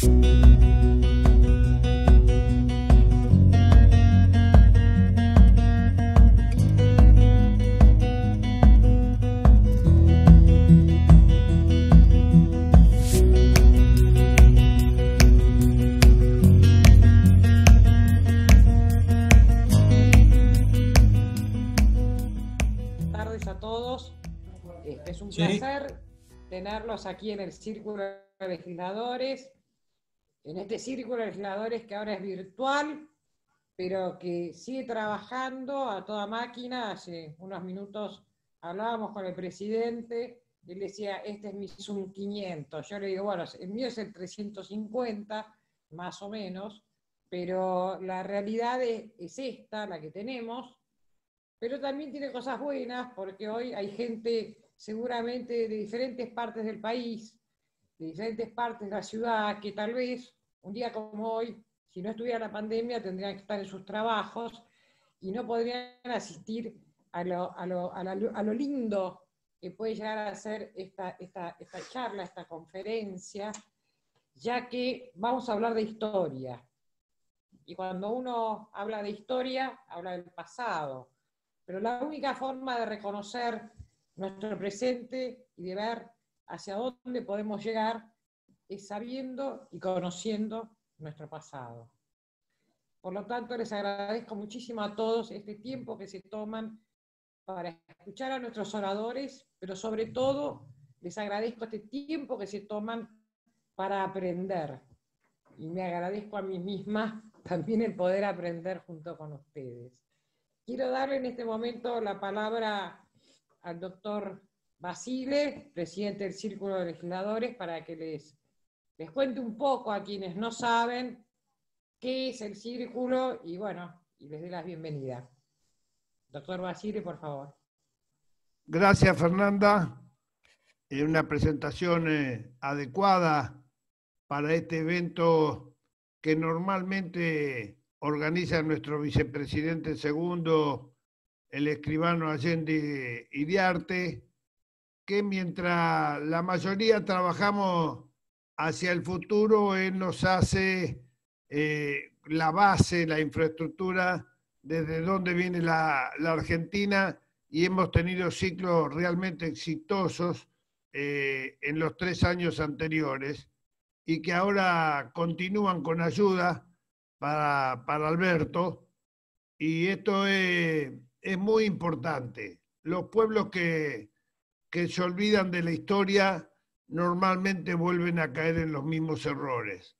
Es un placer tenerlos aquí en el Círculo de Legisladores, en este Círculo de Legisladores que ahora es virtual, pero que sigue trabajando a toda máquina. Hace unos minutos hablábamos con el presidente, y él decía, este es mi Zoom 500. Yo le digo, bueno, el mío es el 350, más o menos, pero la realidad es esta, la que tenemos, pero también tiene cosas buenas, porque hoy hay gente seguramente de diferentes partes del país, de diferentes partes de la ciudad, que tal vez un día como hoy, si no estuviera la pandemia, tendrían que estar en sus trabajos y no podrían asistir a lo lindo que puede llegar a ser esta charla, esta conferencia, ya que vamos a hablar de historia. Y cuando uno habla de historia, habla del pasado. Pero la única forma de reconocer nuestro presente y de ver hacia dónde podemos llegar es sabiendo y conociendo nuestro pasado. Por lo tanto, les agradezco muchísimo a todos este tiempo que se toman para escuchar a nuestros oradores, pero sobre todo les agradezco este tiempo que se toman para aprender. Y me agradezco a mí misma también el poder aprender junto con ustedes. Quiero darle en este momento la palabra al doctor Basile, presidente del Círculo de Legisladores, para que les cuente un poco a quienes no saben qué es el Círculo y bueno, y les dé la bienvenida. Doctor Basile, por favor. Gracias, Fernanda. Una presentación adecuada para este evento que normalmente organiza nuestro vicepresidente segundo, el escribano Allende Iriarte, que mientras la mayoría trabajamos hacia el futuro, él nos hace la base, la infraestructura, desde donde viene la Argentina, y hemos tenido ciclos realmente exitosos en los 3 años anteriores, y que ahora continúan con ayuda para Alberto, y esto es muy importante. Los pueblos que se olvidan de la historia normalmente vuelven a caer en los mismos errores.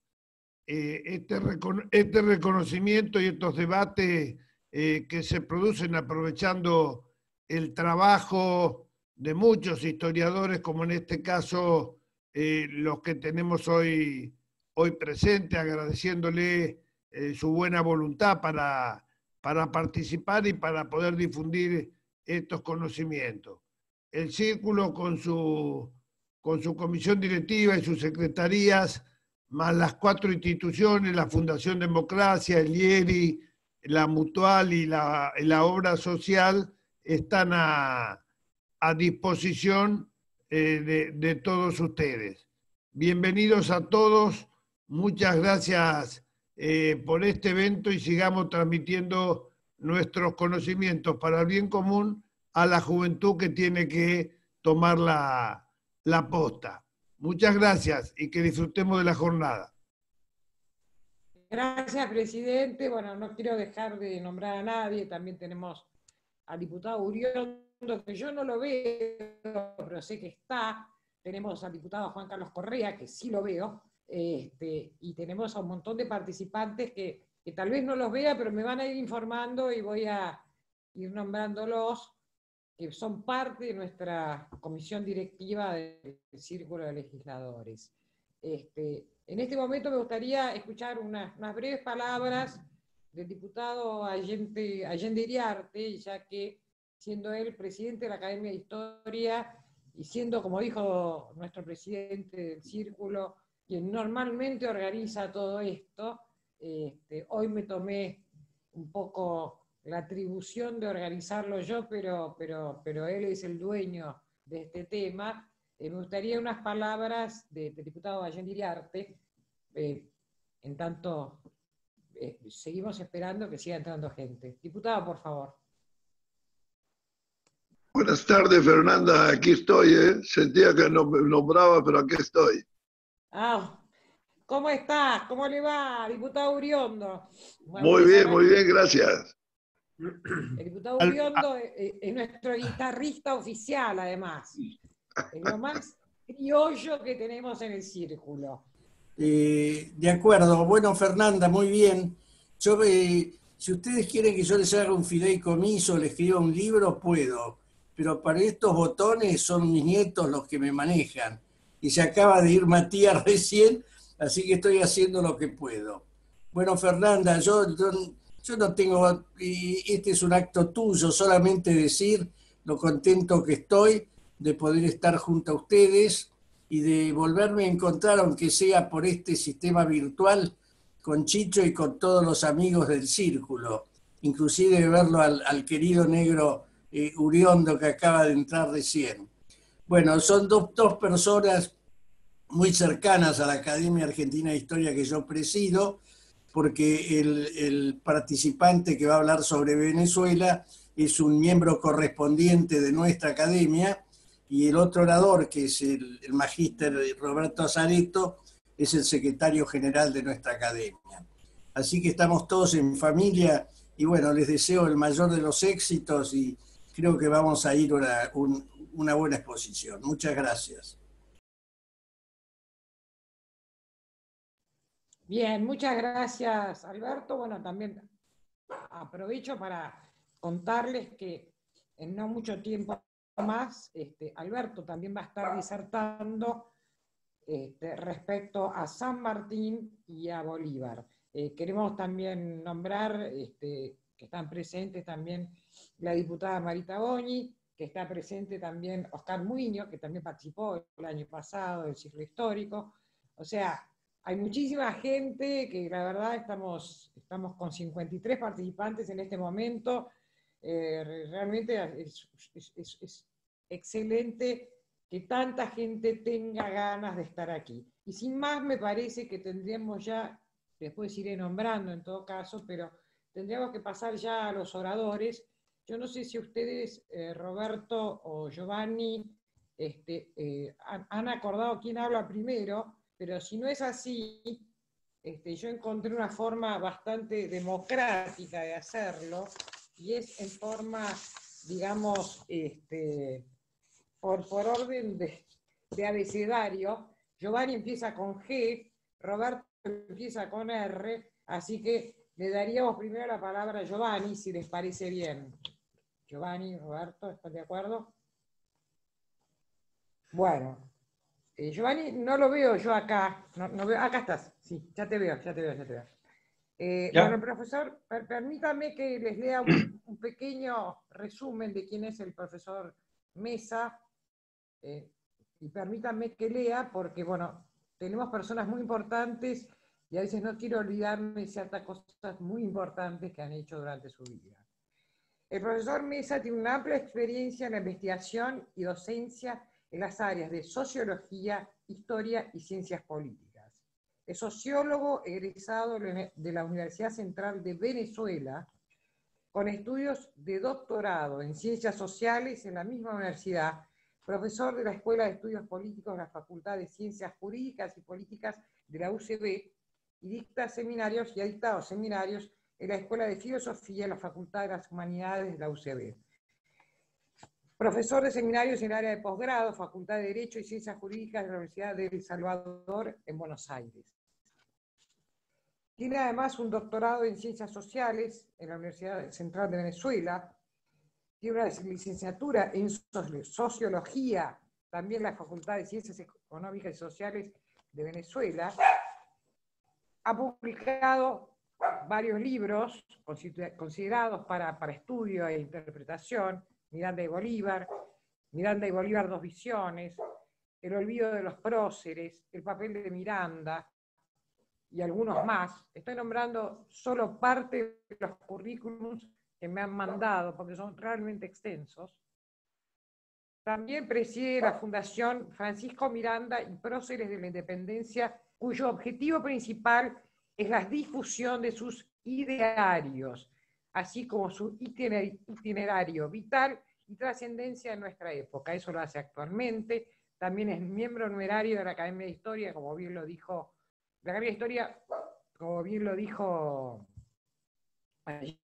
Este reconocimiento y estos debates que se producen aprovechando el trabajo de muchos historiadores, como en este caso los que tenemos hoy presentes, agradeciéndole su buena voluntad para participar y para poder difundir estos conocimientos. El Círculo con su comisión directiva y sus secretarías, más las 4 instituciones, la Fundación Democracia, el IERI, la Mutual y la Obra Social, están a disposición de todos ustedes. Bienvenidos a todos, muchas gracias por este evento, y sigamos transmitiendo nuestros conocimientos para el bien común a la juventud que tiene que tomar la posta. Muchas gracias y que disfrutemos de la jornada. Gracias, presidente. Bueno, no quiero dejar de nombrar a nadie. También tenemos al diputado Uriondo, que yo no lo veo, pero sé que está. Tenemos al diputado Juan Carlos Correa, que sí lo veo. Y tenemos a un montón de participantes que tal vez no los vea, pero me van a ir informando y voy a ir nombrándolos, que son parte de nuestra comisión directiva del Círculo de Legisladores. En este momento me gustaría escuchar unas breves palabras del diputado Allende Iriarte, ya que siendo él presidente de la Academia de Historia y siendo, como dijo nuestro presidente del Círculo, quien normalmente organiza todo esto, hoy me tomé un poco la atribución de organizarlo yo, pero él es el dueño de este tema. Me gustaría unas palabras del diputado Allende Iriarte en tanto seguimos esperando que siga entrando gente. Diputado, por favor. Buenas tardes, Fernanda. Aquí estoy, ¿eh? Sentía que no me nombraba, pero aquí estoy. Ah, ¿cómo está? ¿Cómo le va, diputado Uriondo? Muy bien, gracias. El diputado Uriondo es nuestro guitarrista oficial, además. Es lo más criollo que tenemos en el círculo. De acuerdo. Bueno, Fernanda, muy bien. Yo, si ustedes quieren que yo les haga un fideicomiso, les escriba un libro, puedo. Pero para estos botones son mis nietos los que me manejan. Y se acaba de ir Matías recién, así que estoy haciendo lo que puedo. Bueno, Fernanda, yo no tengo, y este es un acto tuyo, solamente decir lo contento que estoy de poder estar junto a ustedes y de volverme a encontrar, aunque sea por este sistema virtual, con Chicho y con todos los amigos del círculo, inclusive verlo al querido negro Uriondo que acaba de entrar recién. Bueno, son dos personas muy cercanas a la Academia Argentina de Historia que yo presido, porque el participante que va a hablar sobre Venezuela es un miembro correspondiente de nuestra academia, y el otro orador, que es el magíster Roberto Azareto, es el secretario general de nuestra academia. Así que estamos todos en familia y bueno, les deseo el mayor de los éxitos y creo que vamos a ir a una buena exposición. Muchas gracias. Bien, muchas gracias, Alberto. Bueno, también aprovecho para contarles que en no mucho tiempo más, Alberto también va a estar disertando respecto a San Martín y a Bolívar. Queremos también nombrar que están presentes también la diputada Marita Goñi, que está presente también Oscar Muiño, que también participó el año pasado del ciclo histórico. O sea, hay muchísima gente que la verdad estamos con 53 participantes en este momento. Realmente es excelente que tanta gente tenga ganas de estar aquí. Y sin más, me parece que tendríamos ya, después iré nombrando en todo caso, pero tendríamos que pasar ya a los oradores. Yo no sé si ustedes, Roberto o Giovanni, han acordado quién habla primero, pero si no es así, yo encontré una forma bastante democrática de hacerlo, y es en forma, digamos, por orden de abecedario. Giovanni empieza con G, Roberto empieza con R, así que le daríamos primero la palabra a Giovanni, si les parece bien. Giovanni, Roberto, ¿están de acuerdo? Bueno, Giovanni, no lo veo yo acá. No veo, acá estás, sí, ya te veo. Bueno, profesor, permítame que les lea un pequeño resumen de quién es el profesor Mesa. Y permítanme que lea, porque bueno, tenemos personas muy importantes y a veces no quiero olvidarme de ciertas cosas muy importantes que han hecho durante su vida. El profesor Mesa tiene una amplia experiencia en la investigación y docencia en las áreas de sociología, historia y ciencias políticas. Es sociólogo egresado de la Universidad Central de Venezuela, con estudios de doctorado en ciencias sociales en la misma universidad, profesor de la Escuela de Estudios Políticos de la Facultad de Ciencias Jurídicas y Políticas de la UCB, y dicta seminarios y ha dictado seminarios en la Escuela de Filosofía de la Facultad de las Humanidades de la UCB. Profesor de seminarios en el área de posgrado, Facultad de Derecho y Ciencias Jurídicas de la Universidad de El Salvador, en Buenos Aires. Tiene además un doctorado en Ciencias Sociales en la Universidad Central de Venezuela. Tiene una licenciatura en Sociología, también en la Facultad de Ciencias Económicas y Sociales de Venezuela. Ha publicado varios libros considerados para estudio e interpretación: Miranda y Bolívar, Dos visiones, El olvido de los próceres, El papel de Miranda, y algunos más. Estoy nombrando solo parte de los currículums que me han mandado, porque son realmente extensos. También preside la Fundación Francisco Miranda y Próceres de la Independencia cuyo objetivo principal es la difusión de sus idearios, así como su itinerario vital y trascendencia en nuestra época. Eso lo hace actualmente. También es miembro numerario de la Academia de Historia, como bien lo dijo, la Academia de Historia, como bien lo dijo hace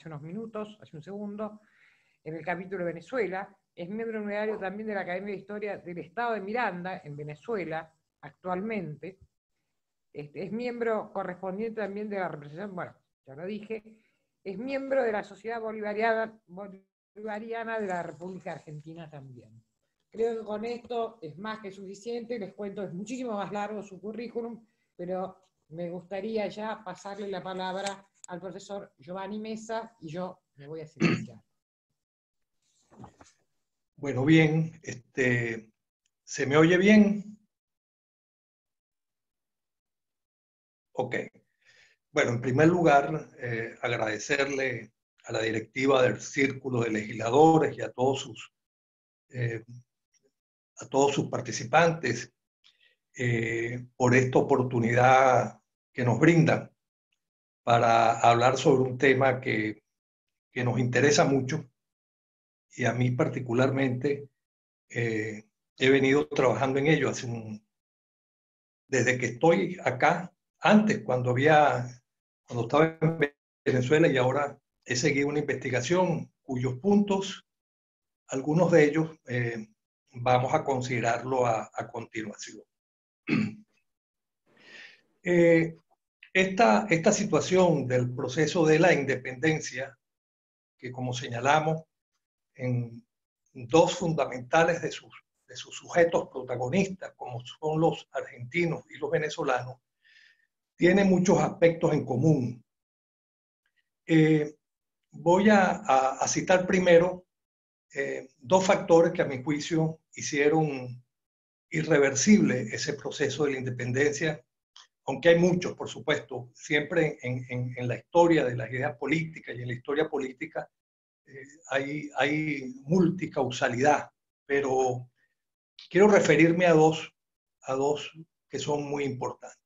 unos minutos, hace un segundo, en el capítulo de Venezuela. Es miembro numerario también de la Academia de Historia del Estado de Miranda, en Venezuela, actualmente. Es miembro correspondiente también de la representación, bueno, ya lo dije, es miembro de la Sociedad Bolivariana de la República Argentina también. Creo que con esto es más que suficiente. Les cuento, es muchísimo más largo su currículum, pero me gustaría ya pasarle la palabra al profesor Giovanni Mesa y yo me voy a silenciar. Bueno, bien, ¿se me oye bien? Ok. Bueno, en primer lugar, agradecerle a la directiva del Círculo de Legisladores y a todos sus participantes por esta oportunidad que nos brindan para hablar sobre un tema que nos interesa mucho, y a mí particularmente he venido trabajando en ello desde que estoy acá. Antes, cuando estaba en Venezuela, y ahora he seguido una investigación cuyos puntos, algunos de ellos, vamos a considerarlo a continuación. Esta situación del proceso de la independencia, que como señalamos, en dos fundamentales de sus sujetos protagonistas, como son los argentinos y los venezolanos, tiene muchos aspectos en común. Voy a citar primero dos factores que a mi juicio hicieron irreversible ese proceso de la independencia, aunque hay muchos, por supuesto. Siempre en la historia de las ideas políticas y en la historia política hay multicausalidad, pero quiero referirme a dos que son muy importantes.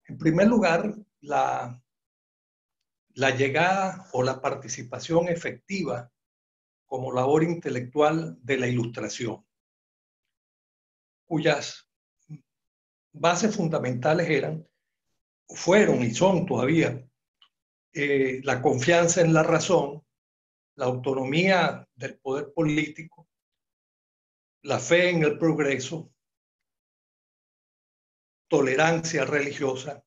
En primer lugar, la llegada o la participación efectiva como labor intelectual de la Ilustración, cuyas bases fundamentales fueron y son todavía la confianza en la razón, la autonomía del poder político, la fe en el progreso, tolerancia religiosa.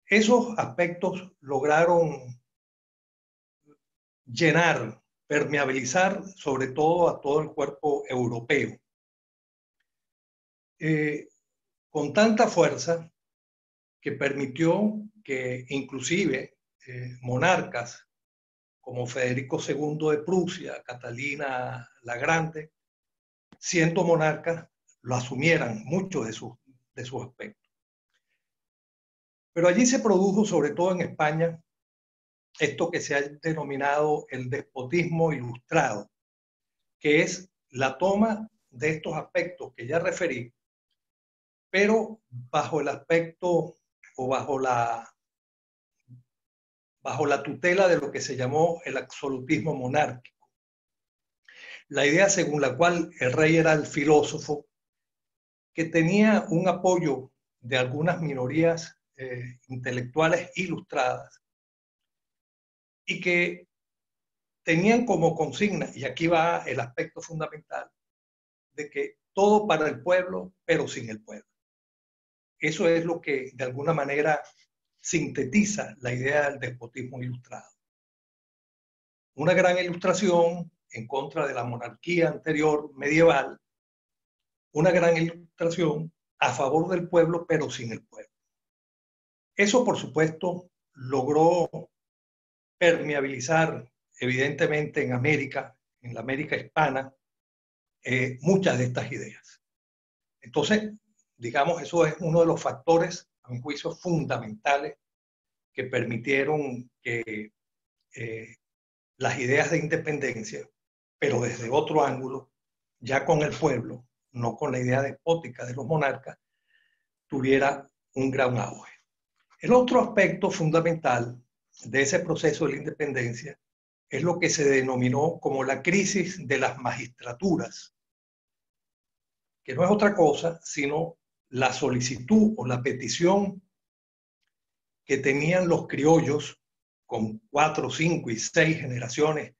Esos aspectos lograron llenar, permeabilizar sobre todo a todo el cuerpo europeo. Con tanta fuerza que permitió que inclusive monarcas como Federico II de Prusia, Catalina la Grande, siendo monarcas, lo asumieran muchos de sus aspectos. Pero allí se produjo, sobre todo en España, esto que se ha denominado el despotismo ilustrado, que es la toma de estos aspectos que ya referí, pero bajo el aspecto o bajo la tutela de lo que se llamó el absolutismo monárquico. La idea según la cual el rey era el filósofo que tenía un apoyo de algunas minorías intelectuales ilustradas y que tenían como consigna, y aquí va el aspecto fundamental, de que todo para el pueblo, pero sin el pueblo. Eso es lo que de alguna manera sintetiza la idea del despotismo ilustrado. Una gran ilustración en contra de la monarquía anterior medieval, una gran ilustración a favor del pueblo, pero sin el pueblo. Eso, por supuesto, logró permeabilizar, evidentemente, en América, en la América hispana, muchas de estas ideas. Entonces, digamos, eso es uno de los factores, a mi juicio, fundamentales que permitieron que las ideas de independencia, pero desde otro ángulo, ya con el pueblo, no con la idea despótica de los monarcas, tuviera un gran auge. El otro aspecto fundamental de ese proceso de la independencia es lo que se denominó como la crisis de las magistraturas, que no es otra cosa sino la solicitud o la petición que tenían los criollos con 4, 5 y 6 generaciones,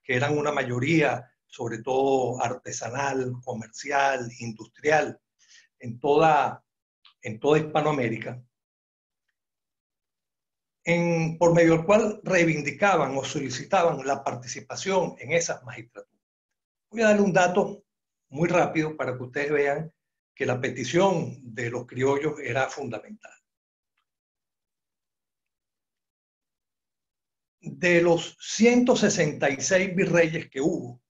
que eran una mayoría, sobre todo artesanal, comercial, industrial, en toda Hispanoamérica, por medio del cual reivindicaban o solicitaban la participación en esas magistraturas. Voy a darle un dato muy rápido para que ustedes vean que la petición de los criollos era fundamental. De los 166 virreyes que hubo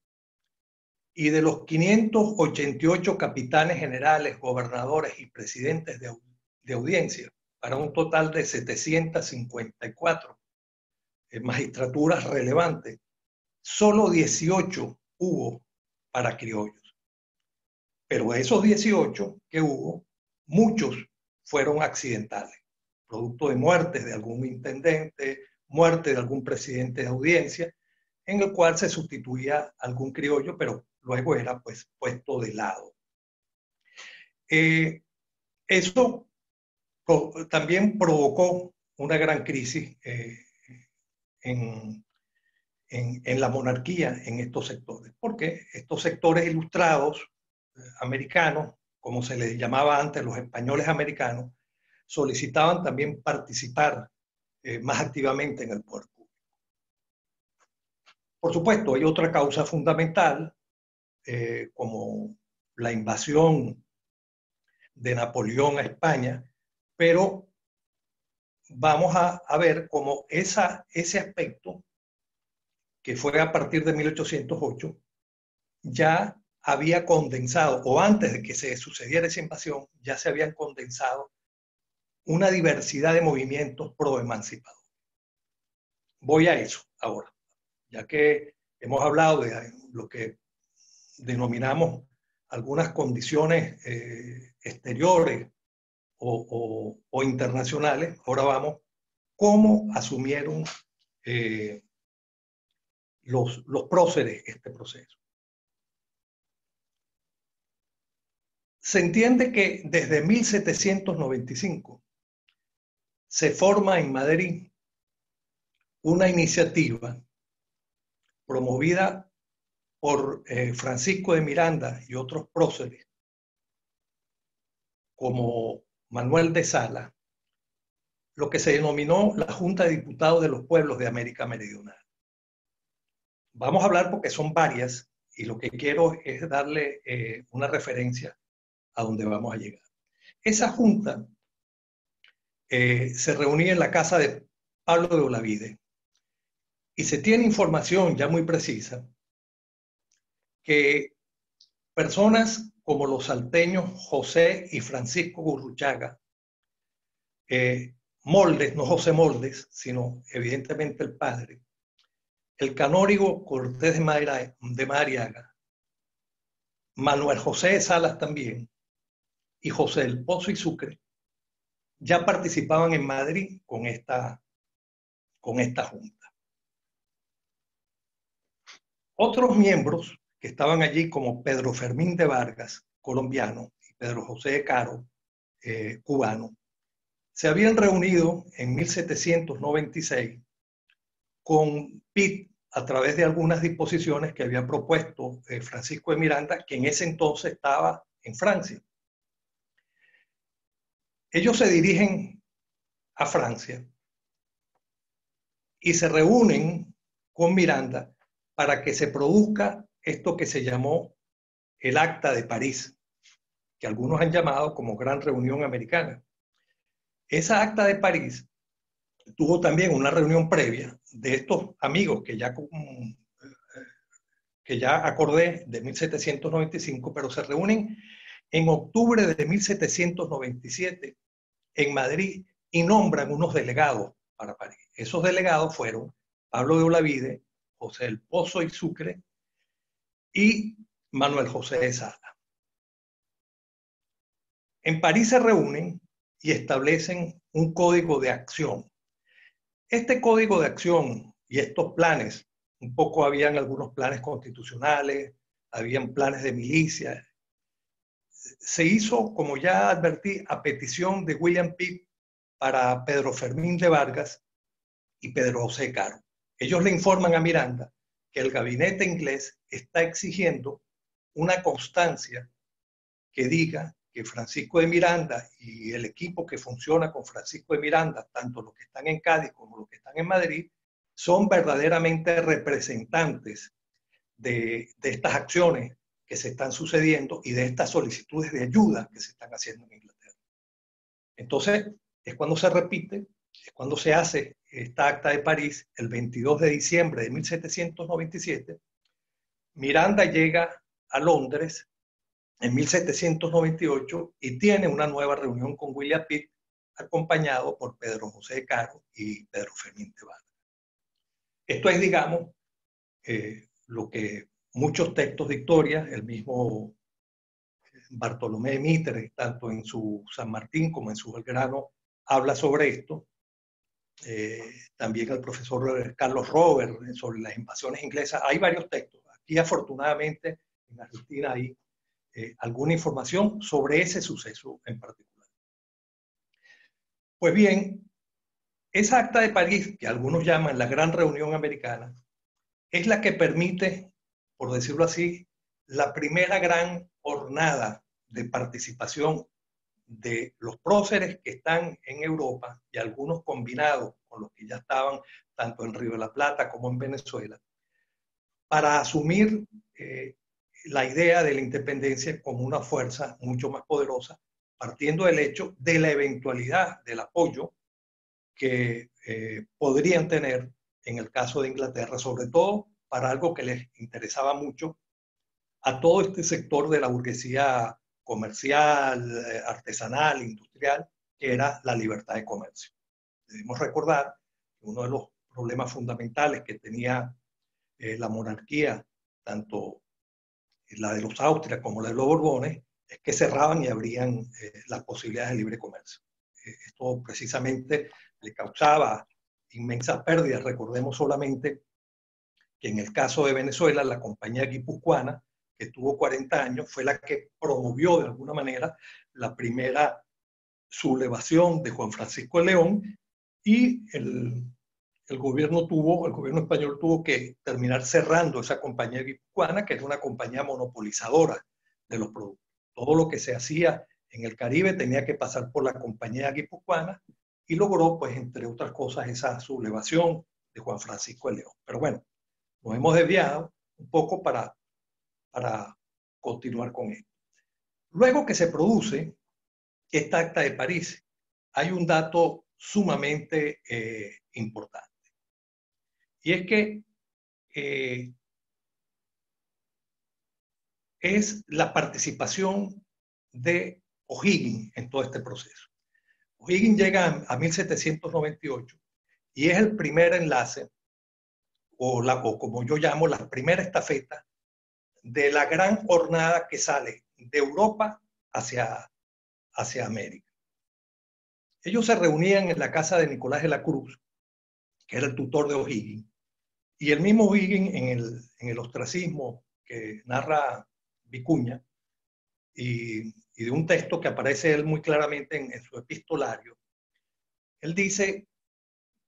y de los 588 capitanes generales, gobernadores y presidentes de audiencia, para un total de 754 magistraturas relevantes, solo 18 hubo para criollos. Pero esos 18 que hubo, muchos fueron accidentales, producto de muertes de algún intendente, muerte de algún presidente de audiencia, en el cual se sustituía algún criollo, pero luego era pues puesto de lado. Eso también provocó una gran crisis en la monarquía en estos sectores, porque estos sectores ilustrados americanos, como se les llamaba antes los españoles americanos, solicitaban también participar más activamente en el poder público. Por supuesto, hay otra causa fundamental, como la invasión de Napoleón a España, pero vamos a ver cómo ese aspecto, que fue a partir de 1808, ya había condensado, o antes de que se sucediera esa invasión, ya se habían condensado una diversidad de movimientos pro-emancipadores. Voy a eso ahora, ya que hemos hablado de lo que denominamos algunas condiciones exteriores o internacionales. Ahora vamos, ¿cómo asumieron los próceres este proceso? Se entiende que desde 1795 se forma en Madrid una iniciativa promovida por Francisco de Miranda y otros próceres, como Manuel de Sala, lo que se denominó la Junta de Diputados de los Pueblos de América Meridional. Vamos a hablar porque son varias y lo que quiero es darle una referencia a donde vamos a llegar. Esa junta se reunía en la casa de Pablo de Olavide y se tiene información ya muy precisa que personas como los salteños José y Francisco Gurruchaga, Moldes, no José Moldes, sino evidentemente el padre, el canónigo Cortés de Madariaga, Manuel José de Salas también, y José del Pozo y Sucre, ya participaban en Madrid con esta junta. Otros miembros que estaban allí, como Pedro Fermín de Vargas, colombiano, y Pedro José de Caro, cubano, se habían reunido en 1796 con Pitt a través de algunas disposiciones que había propuesto Francisco de Miranda, que en ese entonces estaba en Francia. Ellos se dirigen a Francia y se reúnen con Miranda para que se produzca esto que se llamó el Acta de París, que algunos han llamado como Gran Reunión Americana. Esa Acta de París tuvo también una reunión previa de estos amigos que ya acordé de 1795, pero se reúnen en octubre de 1797 en Madrid y nombran unos delegados para París. Esos delegados fueron Pablo de Olavide, José del Pozo y Sucre y Manuel José de Sala. En París se reúnen y establecen un código de acción. Este código de acción y estos planes, un poco habían algunos planes constitucionales, habían planes de milicia, se hizo, como ya advertí, a petición de William Pitt para Pedro Fermín de Vargas y Pedro José Caro. Ellos le informan a Miranda que el gabinete inglés está exigiendo una constancia que diga que Francisco de Miranda y el equipo que funciona con Francisco de Miranda, tanto los que están en Cádiz como los que están en Madrid, son verdaderamente representantes de estas acciones que se están sucediendo y de estas solicitudes de ayuda que se están haciendo en Inglaterra. Entonces, es cuando se repite, es cuando se hace esta acta de París, el 22 de diciembre de 1797. Miranda llega a Londres en 1798 y tiene una nueva reunión con William Pitt, acompañado por Pedro José Caro y Pedro Fermín de Vargas. Esto es, digamos, lo que muchos textos de historia, el mismo Bartolomé de Mitre, tanto en su San Martín como en su Belgrano, habla sobre esto. También el profesor Carlos Robert sobre las invasiones inglesas. Hay varios textos. Aquí, afortunadamente, en Argentina hay alguna información sobre ese suceso en particular. Pues bien, esa acta de París, que algunos llaman la Gran Reunión Americana, es la que permite, por decirlo así, la primera gran jornada de participación de los próceres que están en Europa y algunos combinados con los que ya estaban tanto en Río de la Plata como en Venezuela, para asumir la idea de la independencia como una fuerza mucho más poderosa, partiendo del hecho de la eventualidad del apoyo que podrían tener en el caso de Inglaterra, sobre todo para algo que les interesaba mucho a todo este sector de la burguesía comercial, artesanal, industrial, que era la libertad de comercio. Debemos recordar que uno de los problemas fundamentales que tenía la monarquía, tanto la de los Austrias como la de los Borbones, es que cerraban y abrían las posibilidades de libre comercio. Esto precisamente le causaba inmensas pérdidas. Recordemos solamente que en el caso de Venezuela, la compañía guipuzcoana, que tuvo 40 años, fue la que promovió de alguna manera la primera sublevación de Juan Francisco de León, y el gobierno español tuvo que terminar cerrando esa compañía guipuzcoana, que era una compañía monopolizadora de los productos. Todo lo que se hacía en el Caribe tenía que pasar por la compañía guipuzcoana, y logró, pues, entre otras cosas, esa sublevación de Juan Francisco de León. Pero bueno, nos hemos desviado un poco para continuar con esto. Luego que se produce esta acta de París, hay un dato sumamente importante. Y es que es la participación de O'Higgins en todo este proceso. O'Higgins llega a 1798 y es el primer enlace, o como yo llamo, la primera estafeta de la gran jornada que sale de Europa hacia América. Ellos se reunían en la casa de Nicolás de la Cruz, que era el tutor de O'Higgins, y el mismo O'Higgins en el ostracismo que narra Vicuña, y de un texto que aparece él muy claramente en su epistolario, él dice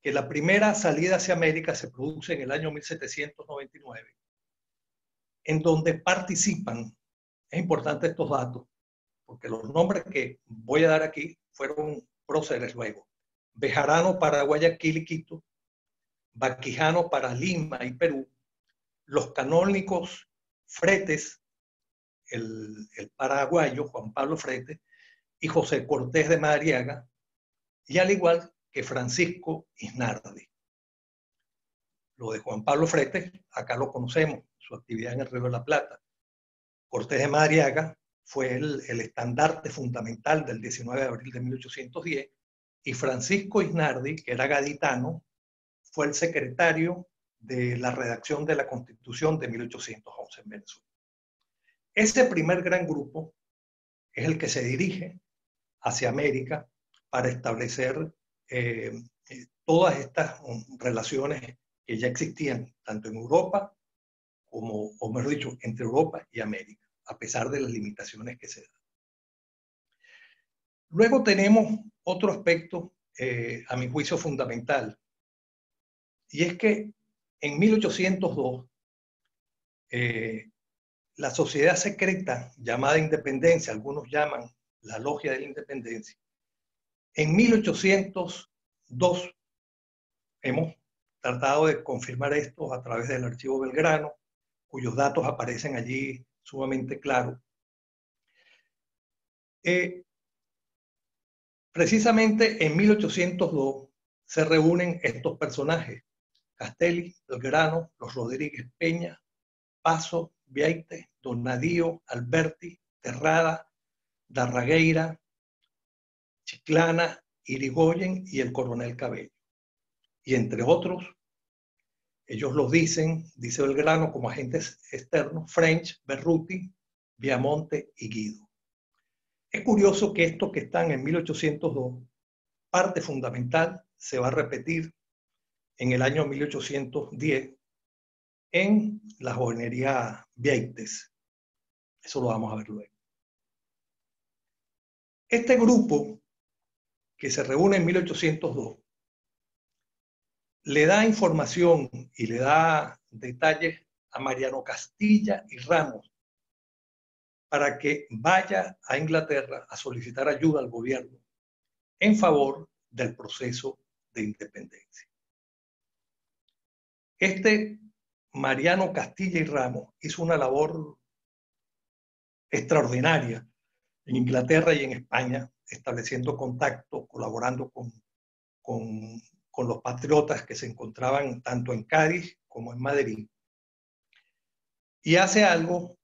que la primera salida hacia América se produce en el año 1799, en donde participan, es importante estos datos, porque los nombres que voy a dar aquí fueron próceres luego: Bejarano para Guayaquil y Quito, Baquijano para Lima y Perú, los canónicos Fretes, el paraguayo Juan Pablo Fretes, y José Cortés de Madariaga, y al igual que Francisco Isnardi. Lo de Juan Pablo Fretes, acá lo conocemos, su actividad en el Río de la Plata. Cortés de Madariaga fue el estandarte fundamental del 19 de abril de 1810, y Francisco Isnardi, que era gaditano, fue el secretario de la redacción de la Constitución de 1811 en Venezuela. Ese primer gran grupo es el que se dirige hacia América para establecer todas estas relaciones que ya existían tanto en Europa como, o mejor dicho, entre Europa y América, a pesar de las limitaciones que se dan. Luego tenemos otro aspecto, a mi juicio, fundamental, y es que en 1802 la sociedad secreta llamada Independencia, algunos llaman la Logia de la Independencia, en 1802 hemos tratado de confirmar esto a través del archivo Belgrano, cuyos datos aparecen allí sumamente claros. Precisamente en 1802 se reúnen estos personajes: Castelli, Belgrano, los Rodríguez Peña, Paso, Vieites, Donadío, Alberti, Terrada, Darragueira, Chiclana, Irigoyen y el coronel Cabello. Y entre otros, ellos los dicen, dice Belgrano, como agentes externos: French, Berruti, Viamonte y Guido. Es curioso que estos que están en 1802, parte fundamental se va a repetir en el año 1810 en la joyería Vieites. Eso lo vamos a ver luego. Este grupo que se reúne en 1802 le da información y le da detalles a Mariano Castilla y Ramos para que vaya a Inglaterra a solicitar ayuda al gobierno en favor del proceso de independencia. Este Mariano Castilla y Ramos hizo una labor extraordinaria en Inglaterra y en España, estableciendo contacto, colaborando con los patriotas que se encontraban tanto en Cádiz como en Madrid. Y hace algo,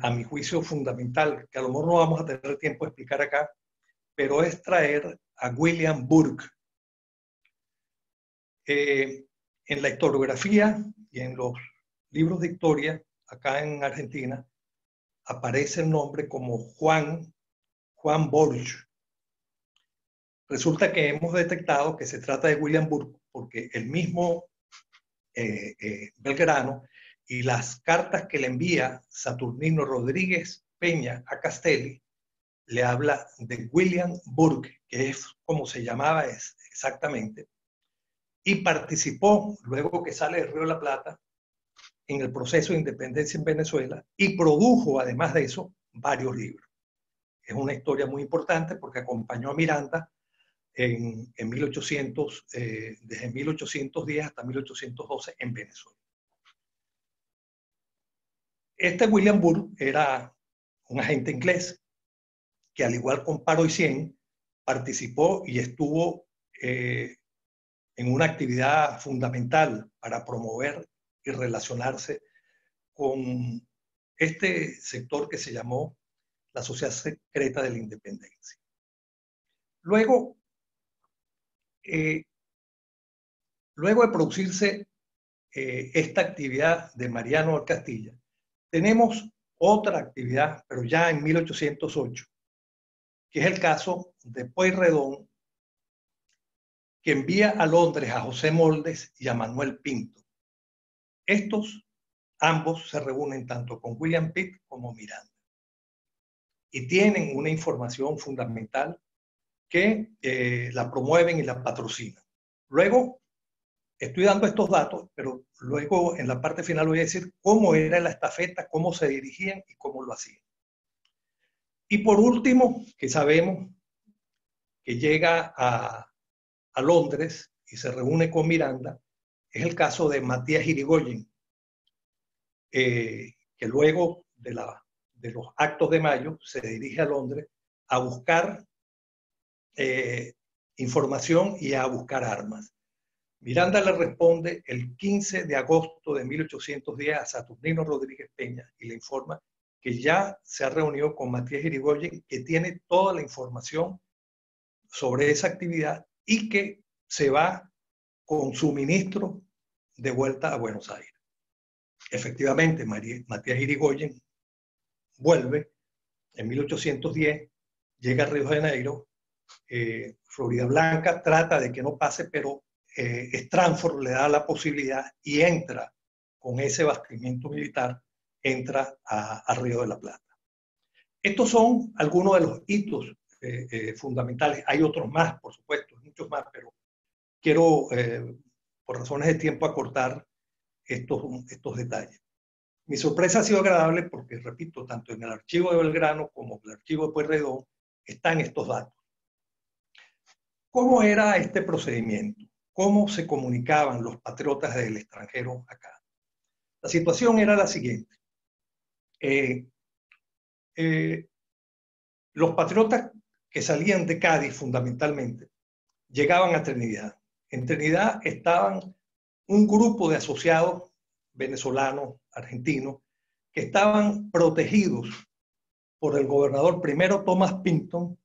a mi juicio, fundamental, que a lo mejor no vamos a tener tiempo de explicar acá, pero es traer a William Burke. En la historiografía y en los libros de historia, acá en Argentina, aparece el nombre como Juan Borch. Resulta que hemos detectado que se trata de William Burke porque el mismo Belgrano y las cartas que le envía Saturnino Rodríguez Peña a Castelli le habla de William Burke, que es como se llamaba exactamente, y participó, luego que sale del Río de la Plata, en el proceso de independencia en Venezuela y produjo, además de eso, varios libros. Es una historia muy importante porque acompañó a Miranda en 1800, desde 1810 hasta 1812 en Venezuela. Este William Burke era un agente inglés que, al igual con Paro y Cien, participó y estuvo en una actividad fundamental para promover y relacionarse con este sector que se llamó la Sociedad Secreta de la Independencia. Luego de producirse esta actividad de Mariano Castilla, tenemos otra actividad, pero ya en 1808, que es el caso de Pueyrredón, que envía a Londres a José Moldes y a Manuel Pinto. Estos ambos se reúnen tanto con William Pitt como Miranda y tienen una información fundamental que la promueven y la patrocinan. Luego, estoy dando estos datos, pero luego en la parte final voy a decir cómo era la estafeta, cómo se dirigían y cómo lo hacían. Y por último, que sabemos que llega a Londres y se reúne con Miranda, es el caso de Matías Irigoyen, que luego de los actos de mayo se dirige a Londres a buscar información y a buscar armas. Miranda le responde el 15 de agosto de 1810 a Saturnino Rodríguez Peña y le informa que ya se ha reunido con Matías Irigoyen, que tiene toda la información sobre esa actividad y que se va con su ministro de vuelta a Buenos Aires. Efectivamente, Matías Irigoyen vuelve en 1810, llega a Río de Janeiro, Florida Blanca trata de que no pase, pero Stranford le da la posibilidad y entra con ese bastimiento militar, entra a Río de la Plata. Estos son algunos de los hitos fundamentales. Hay otros más, por supuesto, muchos más, pero quiero, por razones de tiempo, acortar estos detalles. Mi sorpresa ha sido agradable porque, repito, tanto en el archivo de Belgrano como en el archivo de Pueyrredón están estos datos. ¿Cómo era este procedimiento? ¿Cómo se comunicaban los patriotas del extranjero acá? La situación era la siguiente. Los patriotas que salían de Cádiz, fundamentalmente, llegaban a Trinidad. En Trinidad estaban un grupo de asociados venezolanos, argentinos, que estaban protegidos por el gobernador primero Thomas Pinton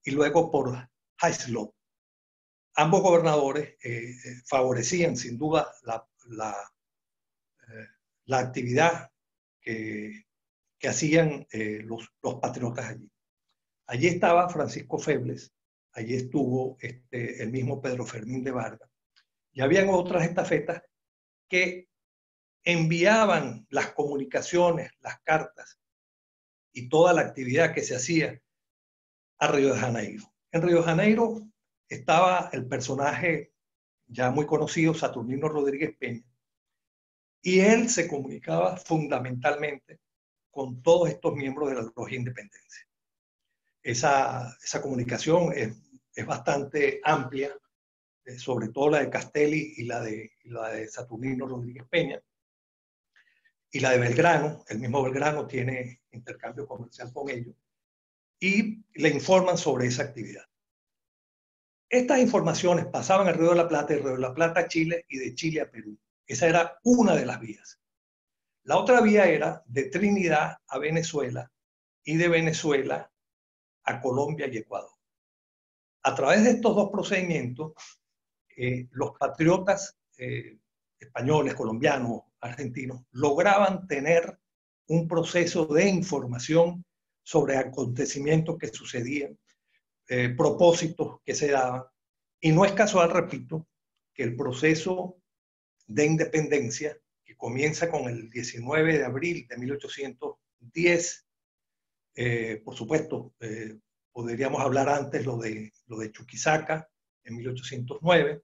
y luego por Hislop. Ambos gobernadores favorecían sin duda la actividad que hacían los patriotas allí. Allí estaba Francisco Febles, allí estuvo el mismo Pedro Fermín de Vargas, y habían otras estafetas que enviaban las comunicaciones, las cartas y toda la actividad que se hacía a Río de Janeiro. En Río de Janeiro estaba el personaje ya muy conocido, Saturnino Rodríguez Peña, y él se comunicaba fundamentalmente con todos estos miembros de la Logia Independencia. Esa comunicación es bastante amplia, sobre todo la de Castelli y la de Saturnino Rodríguez Peña, y la de Belgrano. El mismo Belgrano tiene intercambio comercial con ellos, y le informan sobre esa actividad. Estas informaciones pasaban al Río de la Plata, de Río de la Plata a Chile y de Chile a Perú. Esa era una de las vías. La otra vía era de Trinidad a Venezuela y de Venezuela a Colombia y Ecuador. A través de estos dos procedimientos, los patriotas españoles, colombianos, argentinos, lograban tener un proceso de información sobre acontecimientos que sucedían, propósitos que se daban. Y no es casual, repito, que el proceso de independencia, que comienza con el 19 de abril de 1810, por supuesto, podríamos hablar antes lo de Chuquisaca en 1809,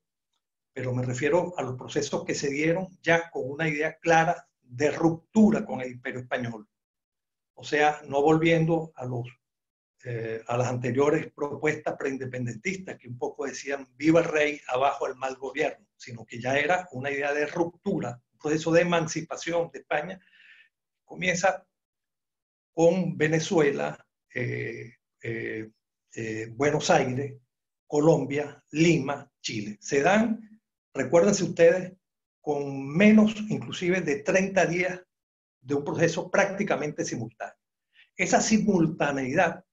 pero me refiero a los procesos que se dieron ya con una idea clara de ruptura con el Imperio Español. O sea, no volviendo a las anteriores propuestas preindependentistas que un poco decían viva el rey, abajo el mal gobierno, sino que ya era una idea de ruptura, un proceso de emancipación de España. Comienza con Venezuela, Buenos Aires, Colombia, Lima, Chile. Se dan, recuérdense ustedes, con menos inclusive de 30 días de un proceso prácticamente simultáneo. Esa simultaneidad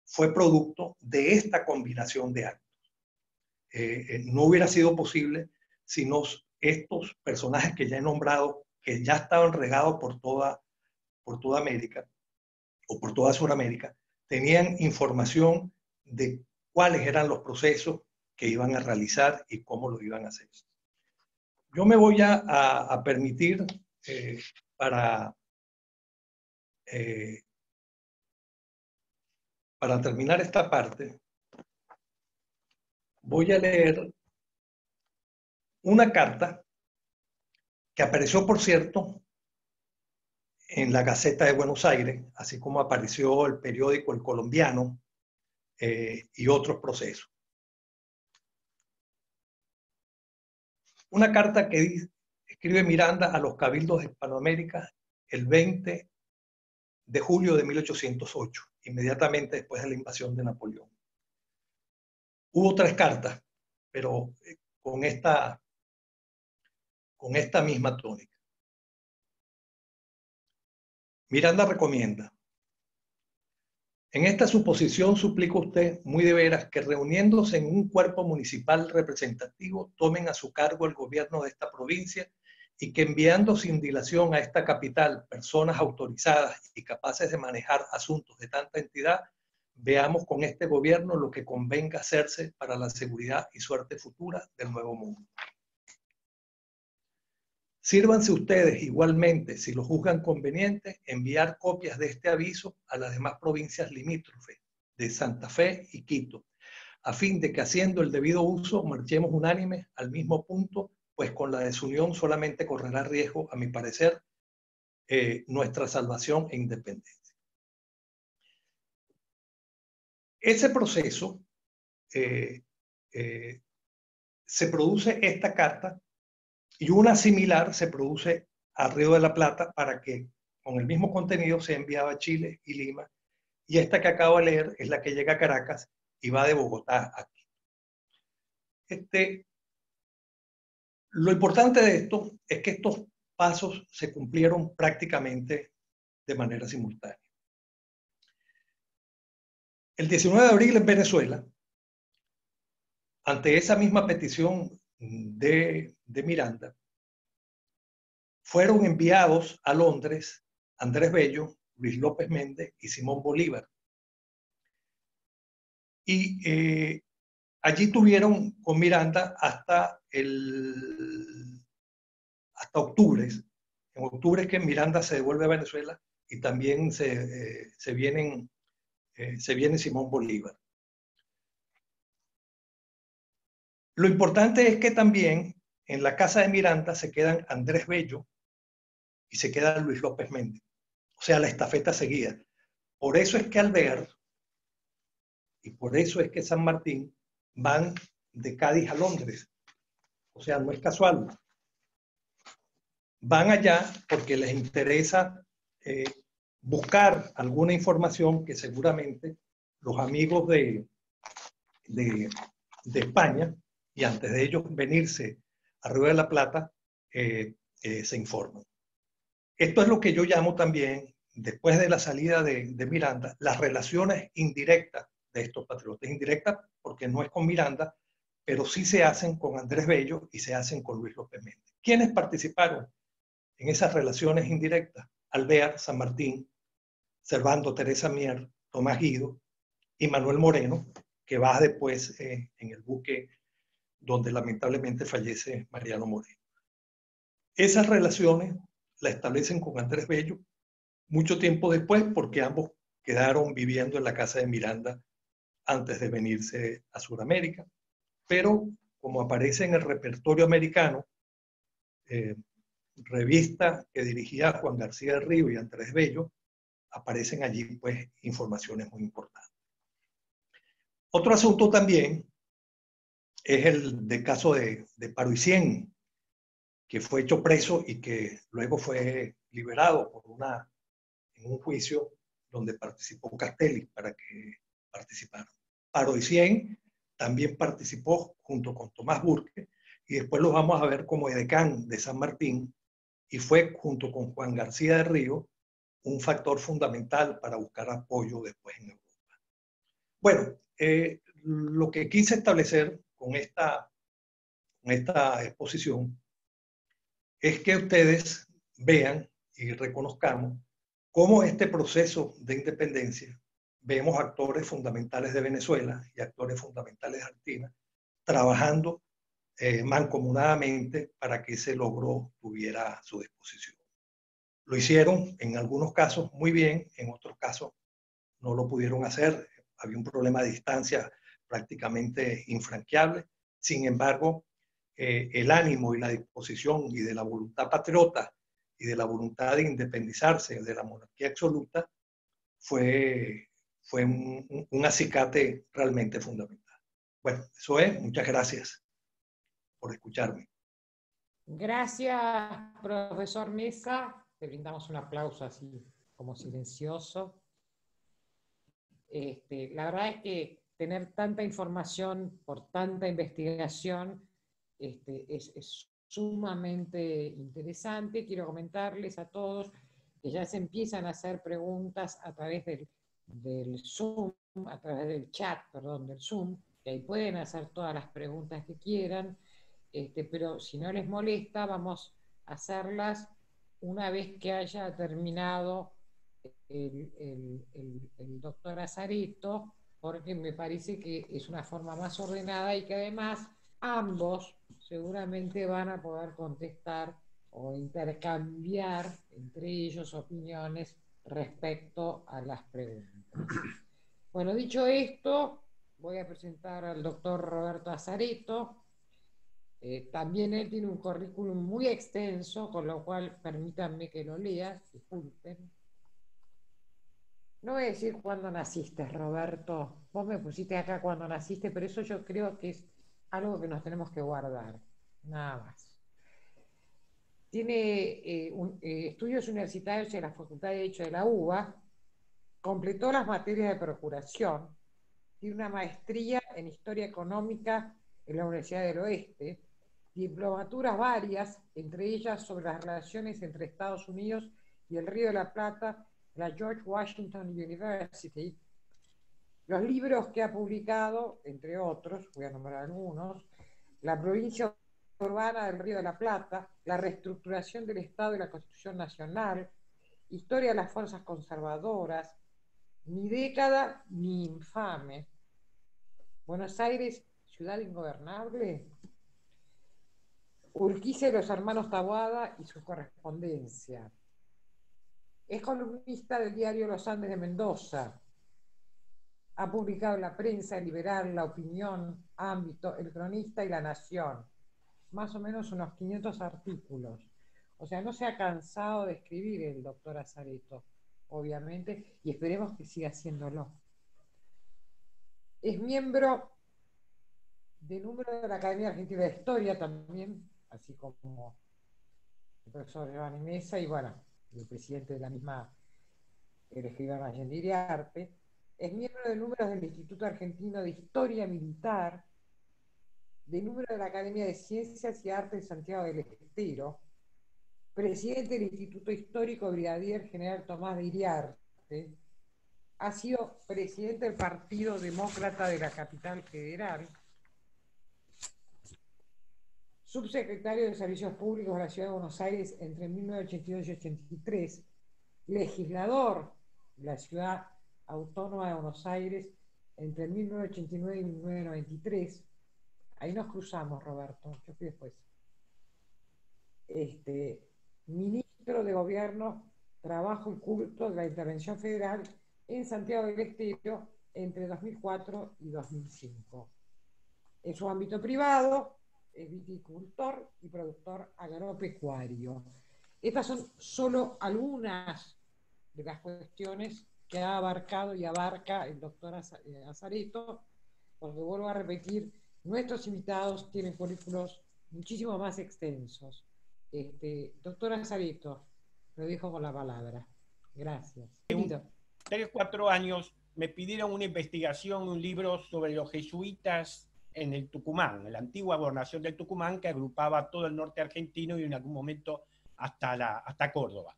fue producto de esta combinación de actos. No hubiera sido posible si estos personajes que ya he nombrado, que ya estaban regados por toda América o por toda Sudamérica, tenían información de cuáles eran los procesos que iban a realizar y cómo lo iban a hacer. Yo me voy a permitir para terminar esta parte, voy a leer una carta que apareció, por cierto, en la Gaceta de Buenos Aires, así como apareció el periódico El Colombiano y otros procesos. Una carta que escribe Miranda a los cabildos de Hispanoamérica el 20 de julio de 1808, inmediatamente después de la invasión de Napoleón. Hubo 3 cartas, pero con esta misma tónica. Miranda recomienda: en esta suposición suplico a usted muy de veras que reuniéndose en un cuerpo municipal representativo tomen a su cargo el gobierno de esta provincia y que enviando sin dilación a esta capital personas autorizadas y capaces de manejar asuntos de tanta entidad, veamos con este gobierno lo que convenga hacerse para la seguridad y suerte futura del nuevo mundo. Sírvanse ustedes igualmente, si lo juzgan conveniente, enviar copias de este aviso a las demás provincias limítrofes de Santa Fe y Quito, a fin de que haciendo el debido uso marchemos unánimes al mismo punto, pues con la desunión solamente correrá riesgo, a mi parecer, nuestra salvación e independencia. Ese proceso, se produce esta carta y una similar se produce al Río de la Plata para que con el mismo contenido sea enviada a Chile y Lima, y esta que acabo de leer es la que llega a Caracas y va de Bogotá a Quito. Lo importante de esto es que estos pasos se cumplieron prácticamente de manera simultánea. El 19 de abril en Venezuela, ante esa misma petición de Miranda, fueron enviados a Londres Andrés Bello, Luis López Méndez y Simón Bolívar. Y allí tuvieron con Miranda hasta octubre. En octubre es que Miranda se devuelve a Venezuela y también se viene Simón Bolívar. Lo importante es que también en la casa de Miranda se quedan Andrés Bello y se queda Luis López Méndez. O sea, la estafeta seguía. Por eso es que Alvear y por eso es que San Martín van de Cádiz a Londres. O sea, no es casual. Van allá porque les interesa buscar alguna información que seguramente los amigos de España, y antes de ellos venirse a Río de la Plata, se informan. Esto es lo que yo llamo también, después de la salida de Miranda, las relaciones indirectas de estos patriotas. Indirectas porque no es con Miranda, pero sí se hacen con Andrés Bello y se hacen con Luis López Méndez. ¿Quiénes participaron en esas relaciones indirectas? Alvear, San Martín, Servando Teresa Mier, Tomás Guido y Manuel Moreno, que va después en el buque donde lamentablemente fallece Mariano Moreno. Esas relaciones la establecen con Andrés Bello mucho tiempo después, porque ambos quedaron viviendo en la casa de Miranda antes de venirse a Sudamérica. Pero como aparece en el repertorio americano, revista que dirigía Juan García del Río y Andrés Bello, aparecen allí pues informaciones muy importantes. Otro asunto también es el del caso de Paroicien, que fue hecho preso y que luego fue liberado en un juicio donde participó Castelli para que participara. Paroicien también participó junto con Tomás Burke y después los vamos a ver como edecán de San Martín, y fue junto con Juan García de Río un factor fundamental para buscar apoyo después en Europa. Bueno, lo que quise establecer con esta exposición es que ustedes vean y reconozcamos cómo este proceso de independencia, vemos actores fundamentales de Venezuela y actores fundamentales de Argentina trabajando mancomunadamente para que ese logro tuviera a su disposición. Lo hicieron en algunos casos muy bien, en otros casos no lo pudieron hacer. Había un problema de distancia prácticamente infranqueable. Sin embargo, el ánimo y la disposición y de la voluntad patriota y de la voluntad de independizarse de la monarquía absoluta fue un acicate realmente fundamental. Bueno, eso es. Muchas gracias por escucharme. Gracias, profesor Mesa. Te brindamos un aplauso así como silencioso. La verdad es que tener tanta información por tanta investigación es sumamente interesante. Quiero comentarles a todos que ya se empiezan a hacer preguntas a través del Zoom, a través del chat, perdón, del Zoom, que ahí pueden hacer todas las preguntas que quieran, pero si no les molesta, vamos a hacerlas una vez que haya terminado el doctor Azareto, porque me parece que es una forma más ordenada y que además ambos seguramente van a poder contestar o intercambiar entre ellos opiniones respecto a las preguntas. Bueno, dicho esto, voy a presentar al doctor Roberto Azareto. También él tiene un currículum muy extenso, con lo cual permítanme que lo lea, disculpen. No voy a decir cuándo naciste, Roberto. Vos me pusiste acá cuando naciste, pero eso yo creo que es algo que nos tenemos que guardar, nada más. Tiene estudios universitarios en la Facultad de Derecho de la UBA, completó las materias de procuración, tiene una maestría en Historia Económica en la Universidad del Oeste, diplomaturas varias, entre ellas sobre las relaciones entre Estados Unidos y el Río de la Plata, la George Washington University. Los libros que ha publicado, entre otros, voy a nombrar algunos: La provincia urbana del Río de la Plata, La reestructuración del Estado y la Constitución Nacional, Historia de las fuerzas conservadoras, Ni década ni infame, Buenos Aires, ciudad ingobernable, Urquiza y los hermanos Taboada y su correspondencia. Es columnista del diario Los Andes de Mendoza. Ha publicado en la prensa, el Liberal, La Opinión, Ámbito, El Cronista y La Nación. Más o menos unos 500 artículos. O sea, no se ha cansado de escribir el doctor Azareto, obviamente, y esperemos que siga haciéndolo. Es miembro de número de la Academia Argentina de Historia también, así como el profesor Giovanni Mesa y, bueno, el presidente de la misma, el escribano Allende Iriarte. Es miembro de números del Instituto Argentino de Historia Militar, de número de la Academia de Ciencias y Artes de Santiago del Estero, presidente del Instituto Histórico Brigadier General Tomás de Iriarte, ha sido presidente del Partido Demócrata de la Capital Federal, subsecretario de Servicios Públicos de la Ciudad de Buenos Aires entre 1982 y 83, legislador de la Ciudad Autónoma de Buenos Aires entre 1989 y 1993. Ahí nos cruzamos, Roberto, yo fui después. Ministro de Gobierno, Trabajo y Culto de la Intervención Federal en Santiago del Estero entre 2004 y 2005. En su ámbito privado, es viticultor y productor agropecuario. Estas son solo algunas de las cuestiones que ha abarcado y abarca el doctor Azareto, porque vuelvo a repetir, nuestros invitados tienen currículos muchísimo más extensos. Doctor Azareto, lo dejo con la palabra. Gracias. 3 o 4 años me pidieron una investigación, un libro sobre los jesuitas en el Tucumán, en la antigua gobernación del Tucumán, que agrupaba todo el norte argentino y en algún momento hasta Córdoba.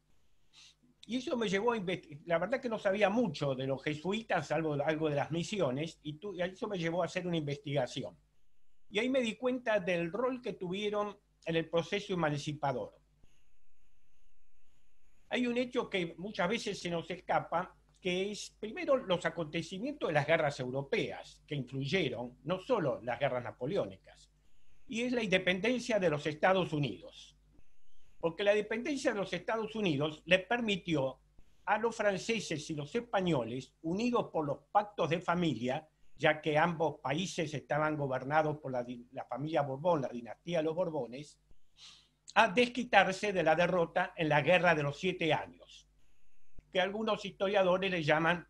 Y eso me llevó a investigar. La verdad que no sabía mucho de los jesuitas, algo de las misiones, y eso me llevó a hacer una investigación. Y ahí me di cuenta del rol que tuvieron en el proceso emancipador. Hay un hecho que muchas veces se nos escapa, que es primero los acontecimientos de las guerras europeas, que influyeron, no solo las guerras napoleónicas, y es la independencia de los Estados Unidos. Porque la independencia de los Estados Unidos le permitió a los franceses y los españoles, unidos por los pactos de familia, ya que ambos países estaban gobernados por la familia Borbón, la dinastía de los Borbones, a desquitarse de la derrota en la Guerra de los 7 años, que algunos historiadores le llaman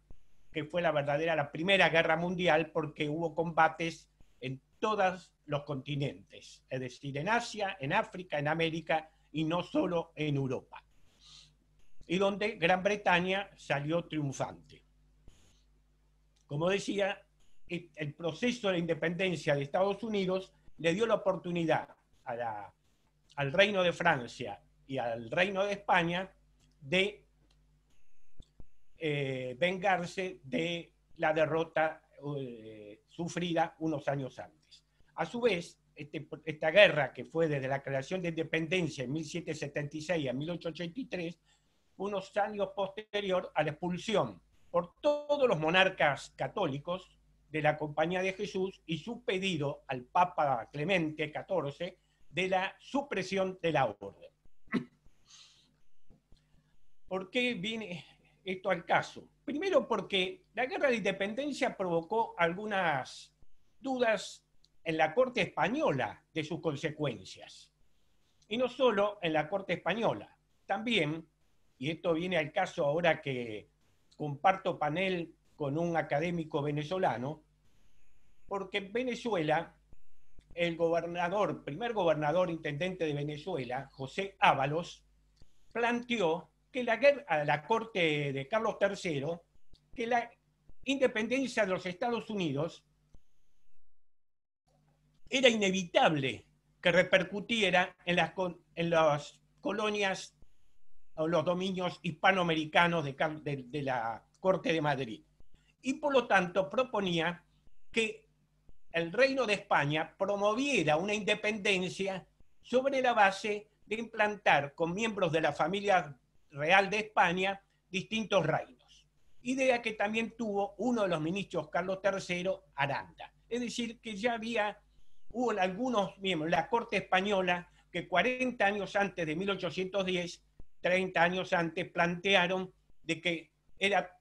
que fue la Primera Guerra Mundial, porque hubo combates en todos los continentes, es decir, en Asia, en África, en América, y no solo en Europa, y donde Gran Bretaña salió triunfante. Como decía, el proceso de la independencia de Estados Unidos le dio la oportunidad al Reino de Francia y al Reino de España de vengarse de la derrota sufrida unos años antes. A su vez, esta guerra, que fue desde la creación de independencia en 1776 a 1883, unos años posterior a la expulsión por todos los monarcas católicos de la Compañía de Jesús y su pedido al Papa Clemente XIV de la supresión de la orden. ¿Por qué viene esto al caso? Primero porque la guerra de independencia provocó algunas dudas en la corte española de sus consecuencias. Y no solo en la corte española, también, y esto viene al caso ahora que comparto panel con un académico venezolano, porque en Venezuela el gobernador, primer gobernador intendente de Venezuela, José Ábalos, planteó que a la corte de Carlos III, que la independencia de los Estados Unidos era inevitable que repercutiera en las colonias o los dominios hispanoamericanos de la Corte de Madrid. Y por lo tanto proponía que el Reino de España promoviera una independencia sobre la base de implantar con miembros de la familia real de España distintos reinos. Idea que también tuvo uno de los ministros, Carlos III, Aranda. Es decir, que ya hubo algunos miembros de la Corte Española que 40 años antes de 1810, 30 años antes, plantearon de que era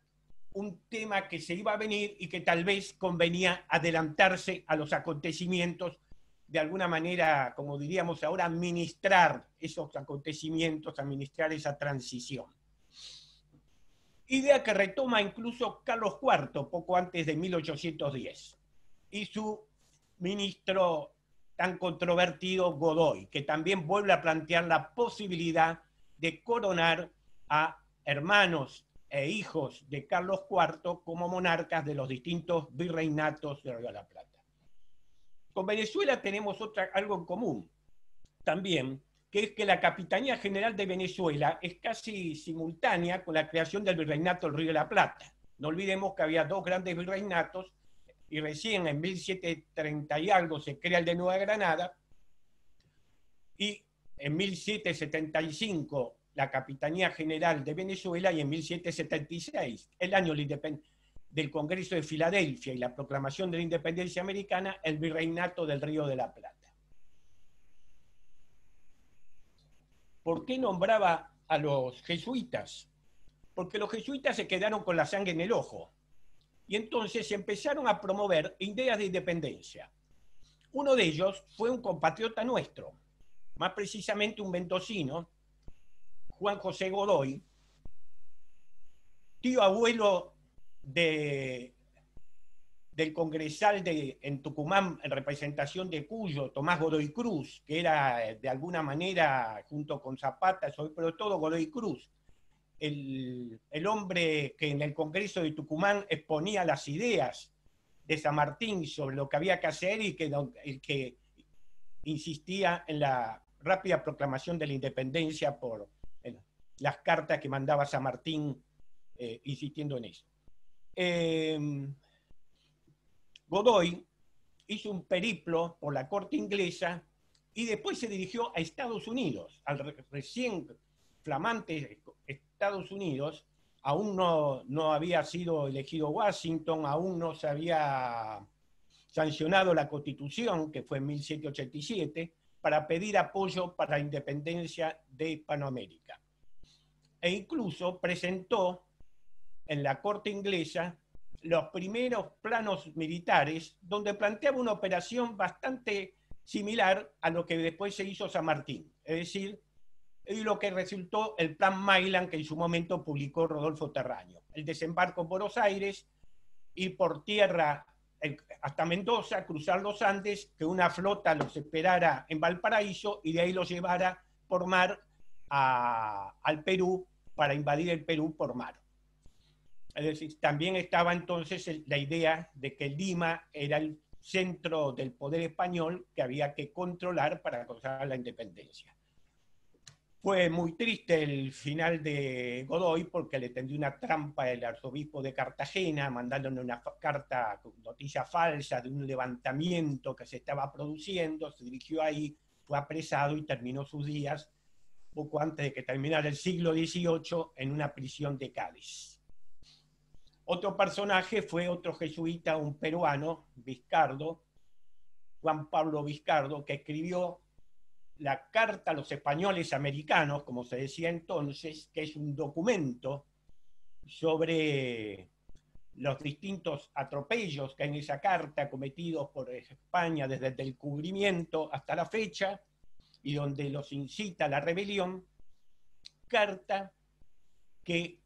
un tema que se iba a venir y que tal vez convenía adelantarse a los acontecimientos, de alguna manera, como diríamos ahora, administrar esos acontecimientos, administrar esa transición. Idea que retoma incluso Carlos IV, poco antes de 1810, y su ministro tan controvertido Godoy, que también vuelve a plantear la posibilidad de coronar a hermanos e hijos de Carlos IV como monarcas de los distintos virreinatos de Río de la Plata. Con Venezuela tenemos algo en común también, que es que la Capitanía General de Venezuela es casi simultánea con la creación del virreinato del Río de la Plata. No olvidemos que había dos grandes virreinatos y recién en 1730 y algo se crea el de Nueva Granada y en 1775 la Capitanía General de Venezuela y en 1776, el año del Congreso de Filadelfia y la proclamación de la independencia americana, el virreinato del Río de la Plata. ¿Por qué nombraba a los jesuitas? Porque los jesuitas se quedaron con la sangre en el ojo y entonces empezaron a promover ideas de independencia. Uno de ellos fue un compatriota nuestro, más precisamente un mendocino, Juan José Godoy, tío abuelo del congresal en Tucumán, en representación de Cuyo, Tomás Godoy Cruz, que era de alguna manera, junto con Zapata, sobre todo Godoy Cruz, el hombre que en el Congreso de Tucumán exponía las ideas de San Martín sobre lo que había que hacer y el que insistía en la rápida proclamación de la independencia por las cartas que mandaba San Martín insistiendo en eso. Godoy hizo un periplo por la corte inglesa y después se dirigió a Estados Unidos, al recién flamante Estados Unidos. Aún no había sido elegido Washington, aún no se había sancionado la Constitución, que fue en 1787, para pedir apoyo para la independencia de Hispanoamérica. E incluso presentó en la corte inglesa los primeros planos militares, donde planteaba una operación bastante similar a lo que después se hizo San Martín, es decir, lo que resultó el Plan Mayland que en su momento publicó Rodolfo Terraño. El desembarco en Buenos Aires, ir por tierra hasta Mendoza, cruzar los Andes, que una flota los esperara en Valparaíso y de ahí los llevara por mar al Perú para invadir el Perú por mar. Es decir, también estaba entonces la idea de que Lima era el centro del poder español que había que controlar para alcanzar la independencia. Fue muy triste el final de Godoy porque le tendió una trampa el arzobispo de Cartagena, mandándole una carta con noticia falsa de un levantamiento que se estaba produciendo, se dirigió ahí, fue apresado y terminó sus días poco antes de que terminara el siglo XVIII, en una prisión de Cádiz. Otro personaje fue otro jesuita, un peruano, Vizcardo, Juan Pablo Vizcardo, que escribió la Carta a los Españoles Americanos, como se decía entonces, que es un documento sobre los distintos atropellos que hay en esa carta cometidos por España desde el descubrimiento hasta la fecha, y donde los incita a la rebelión, carta que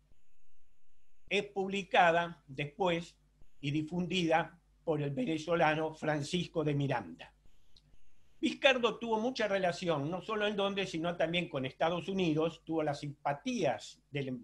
es publicada después y difundida por el venezolano Francisco de Miranda. Vizcardo tuvo mucha relación, no solo en Londres, sino también con Estados Unidos, tuvo las simpatías del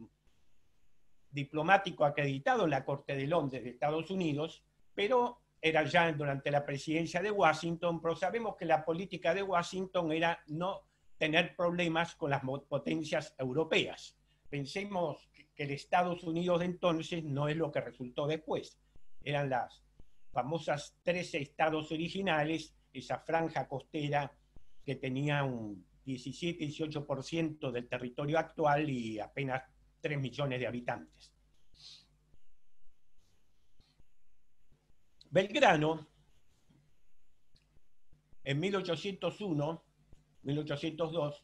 diplomático acreditado en la Corte de Londres de Estados Unidos, pero era ya durante la presidencia de Washington, pero sabemos que la política de Washington era no tener problemas con las potencias europeas. Pensemos que el Estados Unidos de entonces no es lo que resultó después. Eran las famosas 13 estados originales, esa franja costera que tenía un 17-18% del territorio actual y apenas 3 millones de habitantes. Belgrano, en 1801-1802,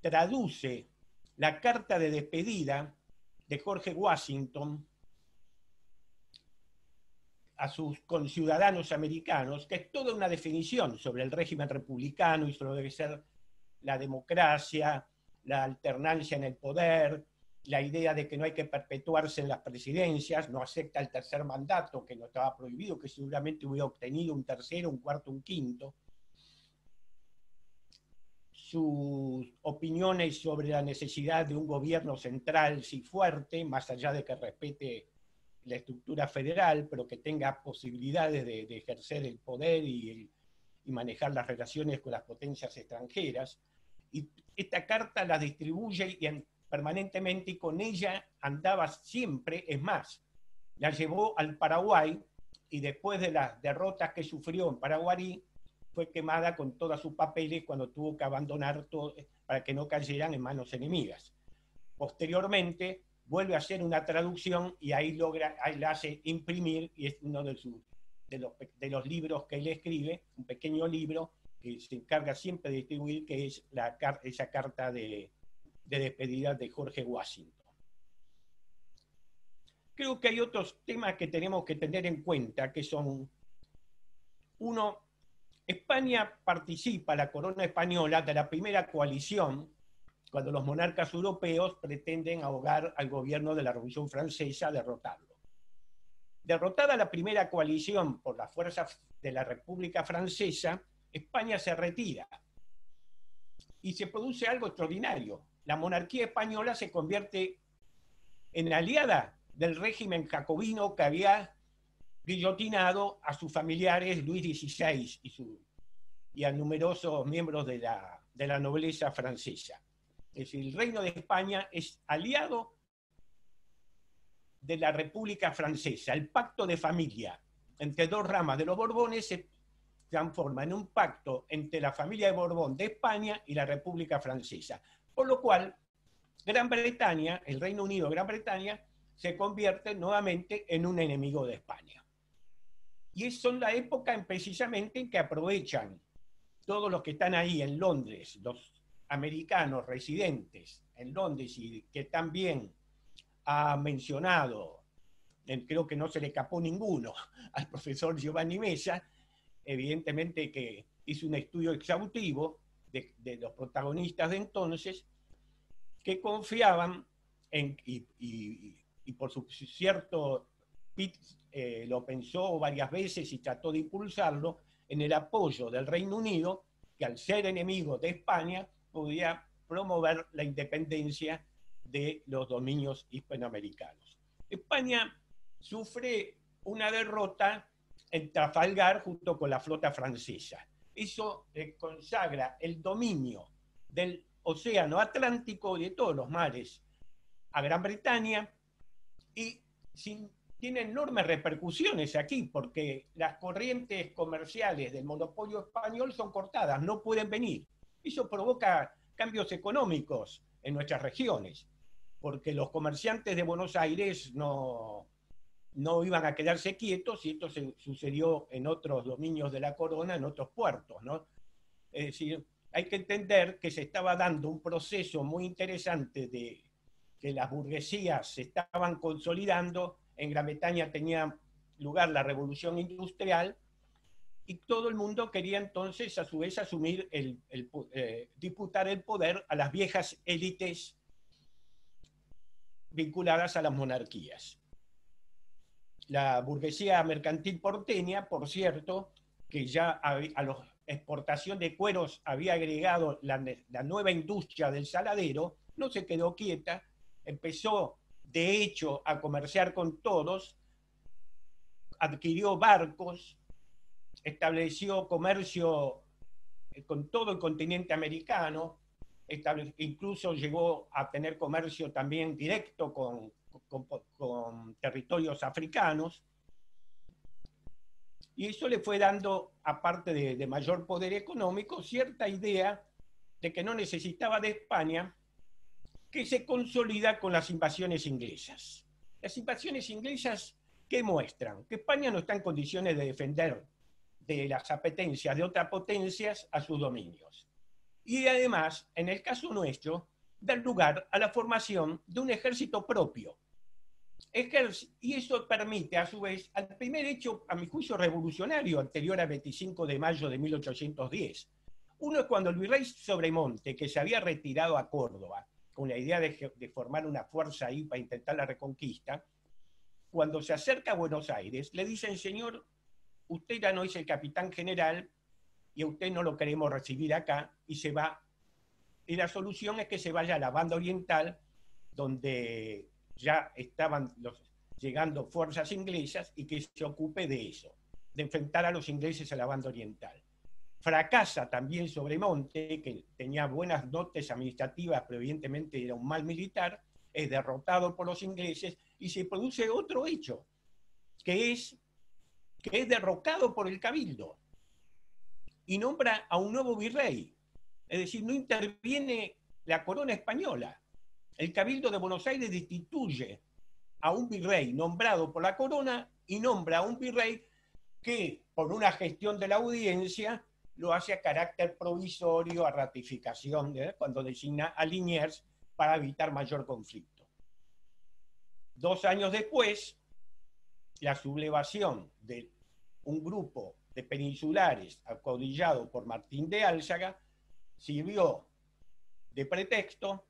traduce la carta de despedida de George Washington a sus conciudadanos americanos, que es toda una definición sobre el régimen republicano y sobre lo que debe ser la democracia, la alternancia en el poder, la idea de que no hay que perpetuarse en las presidencias, no acepta el tercer mandato, que no estaba prohibido, que seguramente hubiera obtenido un tercero, un cuarto, un quinto. Sus opiniones sobre la necesidad de un gobierno central sí fuerte, más allá de que respete la estructura federal, pero que tenga posibilidades de ejercer el poder y manejar las relaciones con las potencias extranjeras. Y esta carta la distribuye permanentemente, y con ella andaba siempre. Es más, la llevó al Paraguay, y después de las derrotas que sufrió en Paraguay, fue quemada con todos sus papeles cuando tuvo que abandonar todo para que no cayeran en manos enemigas. Posteriormente vuelve a hacer una traducción y ahí la hace imprimir, y es uno de los libros que él escribe, un pequeño libro que se encarga siempre de distribuir, que es esa carta de despedida de George Washington. Creo que hay otros temas que tenemos que tener en cuenta, que son: uno, España participa, la corona española, de la primera coalición cuando los monarcas europeos pretenden ahogar al gobierno de la Revolución Francesa, derrotarlo. Derrotada la primera coalición por las fuerzas de la República Francesa, España se retira y se produce algo extraordinario. La monarquía española se convierte en aliada del régimen jacobino que había guillotinado a sus familiares Luis XVI y a numerosos miembros de la nobleza francesa. Es decir, el Reino de España es aliado de la República Francesa. El pacto de familia entre dos ramas de los Borbones se transforma en un pacto entre la familia de Borbón de España y la República Francesa. Por lo cual, Gran Bretaña, el Reino Unido de Gran Bretaña, se convierte nuevamente en un enemigo de España. Y es la época precisamente en que aprovechan todos los que están ahí en Londres, los americanos residentes en Londres, y que también ha mencionado, creo que no se le escapó ninguno, al profesor Giovanni Mesa, evidentemente que hizo un estudio exhaustivo de los protagonistas de entonces, que confiaban en, y por su cierto, Pitt lo pensó varias veces y trató de impulsarlo, en el apoyo del Reino Unido, que al ser enemigo de España podía promover la independencia de los dominios hispanoamericanos. España sufre una derrota en Trafalgar junto con la flota francesa. Eso consagra el dominio del Océano Atlántico y de todos los mares a Gran Bretaña, y tiene enormes repercusiones aquí, porque las corrientes comerciales del monopolio español son cortadas, no pueden venir. Eso provoca cambios económicos en nuestras regiones, porque los comerciantes de Buenos Aires no iban a quedarse quietos, y esto sucedió en otros dominios de la corona, en otros puertos, ¿no? Es decir, hay que entender que se estaba dando un proceso muy interesante de que las burguesías se estaban consolidando. En Gran Bretaña tenía lugar la revolución industrial, y todo el mundo quería entonces, a su vez, asumir disputar el poder a las viejas élites vinculadas a las monarquías. La burguesía mercantil porteña, por cierto, que ya a la exportación de cueros había agregado la nueva industria del saladero, no se quedó quieta, empezó de hecho a comerciar con todos, adquirió barcos, estableció comercio con todo el continente americano, incluso llegó a tener comercio también directo con territorios africanos, y eso le fue dando, aparte de mayor poder económico, cierta idea de que no necesitaba de España, que se consolida con las invasiones inglesas. Las invasiones inglesas, ¿qué muestran? Que España no está en condiciones de defender de las apetencias de otras potencias a sus dominios. Y además, en el caso nuestro, da lugar a la formación de un ejército propio. Y eso permite, a su vez, al primer hecho, a mi juicio, revolucionario anterior al 25 de mayo de 1810. Uno es cuando el virrey Sobremonte, que se había retirado a Córdoba con la idea de formar una fuerza ahí para intentar la reconquista, cuando se acerca a Buenos Aires, le dicen: señor, usted ya no es el capitán general y a usted no lo queremos recibir acá, y se va. Y la solución es que se vaya a la banda oriental, donde ya estaban llegando fuerzas inglesas, y que se ocupe de eso, de enfrentar a los ingleses a la banda oriental. Fracasa también Sobremonte, que tenía buenas dotes administrativas, pero evidentemente era un mal militar, es derrotado por los ingleses, y se produce otro hecho, que es derrocado por el Cabildo, y nombra a un nuevo virrey. Es decir, no interviene la corona española. El Cabildo de Buenos Aires destituye a un virrey nombrado por la corona y nombra a un virrey que, por una gestión de la audiencia, lo hace a carácter provisorio, a ratificación, cuando designa a Liniers para evitar mayor conflicto. 2 años después, la sublevación de un grupo de peninsulares acaudillado por Martín de Álzaga sirvió de pretexto,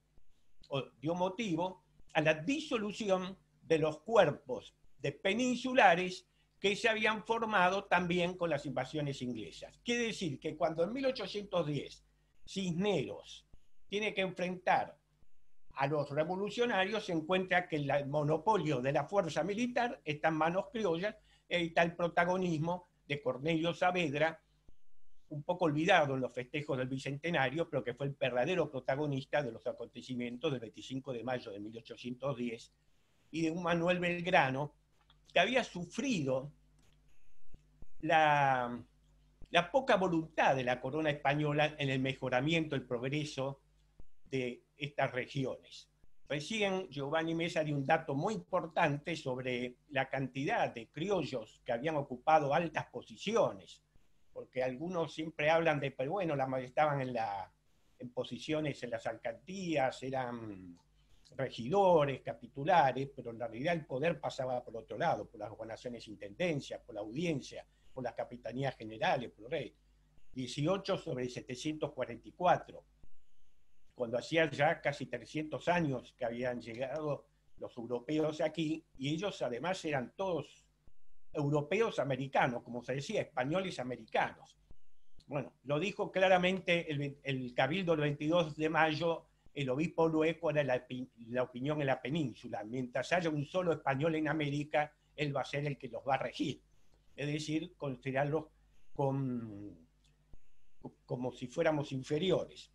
o dio motivo, a la disolución de los cuerpos de peninsulares que se habían formado también con las invasiones inglesas. Quiere decir que cuando en 1810 Cisneros tiene que enfrentar a los revolucionarios, se encuentra que el monopolio de la fuerza militar está en manos criollas, y está el protagonismo de Cornelio Saavedra, un poco olvidado en los festejos del Bicentenario, pero que fue el verdadero protagonista de los acontecimientos del 25 de mayo de 1810, y de un Manuel Belgrano, que había sufrido la poca voluntad de la corona española en el mejoramiento, el progreso de estas regiones. Recién Giovanni Mesa dio un dato muy importante sobre la cantidad de criollos que habían ocupado altas posiciones, porque algunos siempre hablan de, pero bueno, estaban en posiciones en las alcaldías, eran regidores, capitulares, pero en realidad el poder pasaba por otro lado, por las gobernaciones intendencias, por la audiencia, por las capitanías generales, por el rey. 18 sobre 744. Cuando hacía ya casi 300 años que habían llegado los europeos aquí, y ellos además eran todos europeos americanos, como se decía, españoles americanos. Bueno, lo dijo claramente el Cabildo el 22 de mayo, el obispo Lueco, era la opinión en la península: mientras haya un solo español en América, él va a ser el que los va a regir. Es decir, considerarlos como si fuéramos inferiores.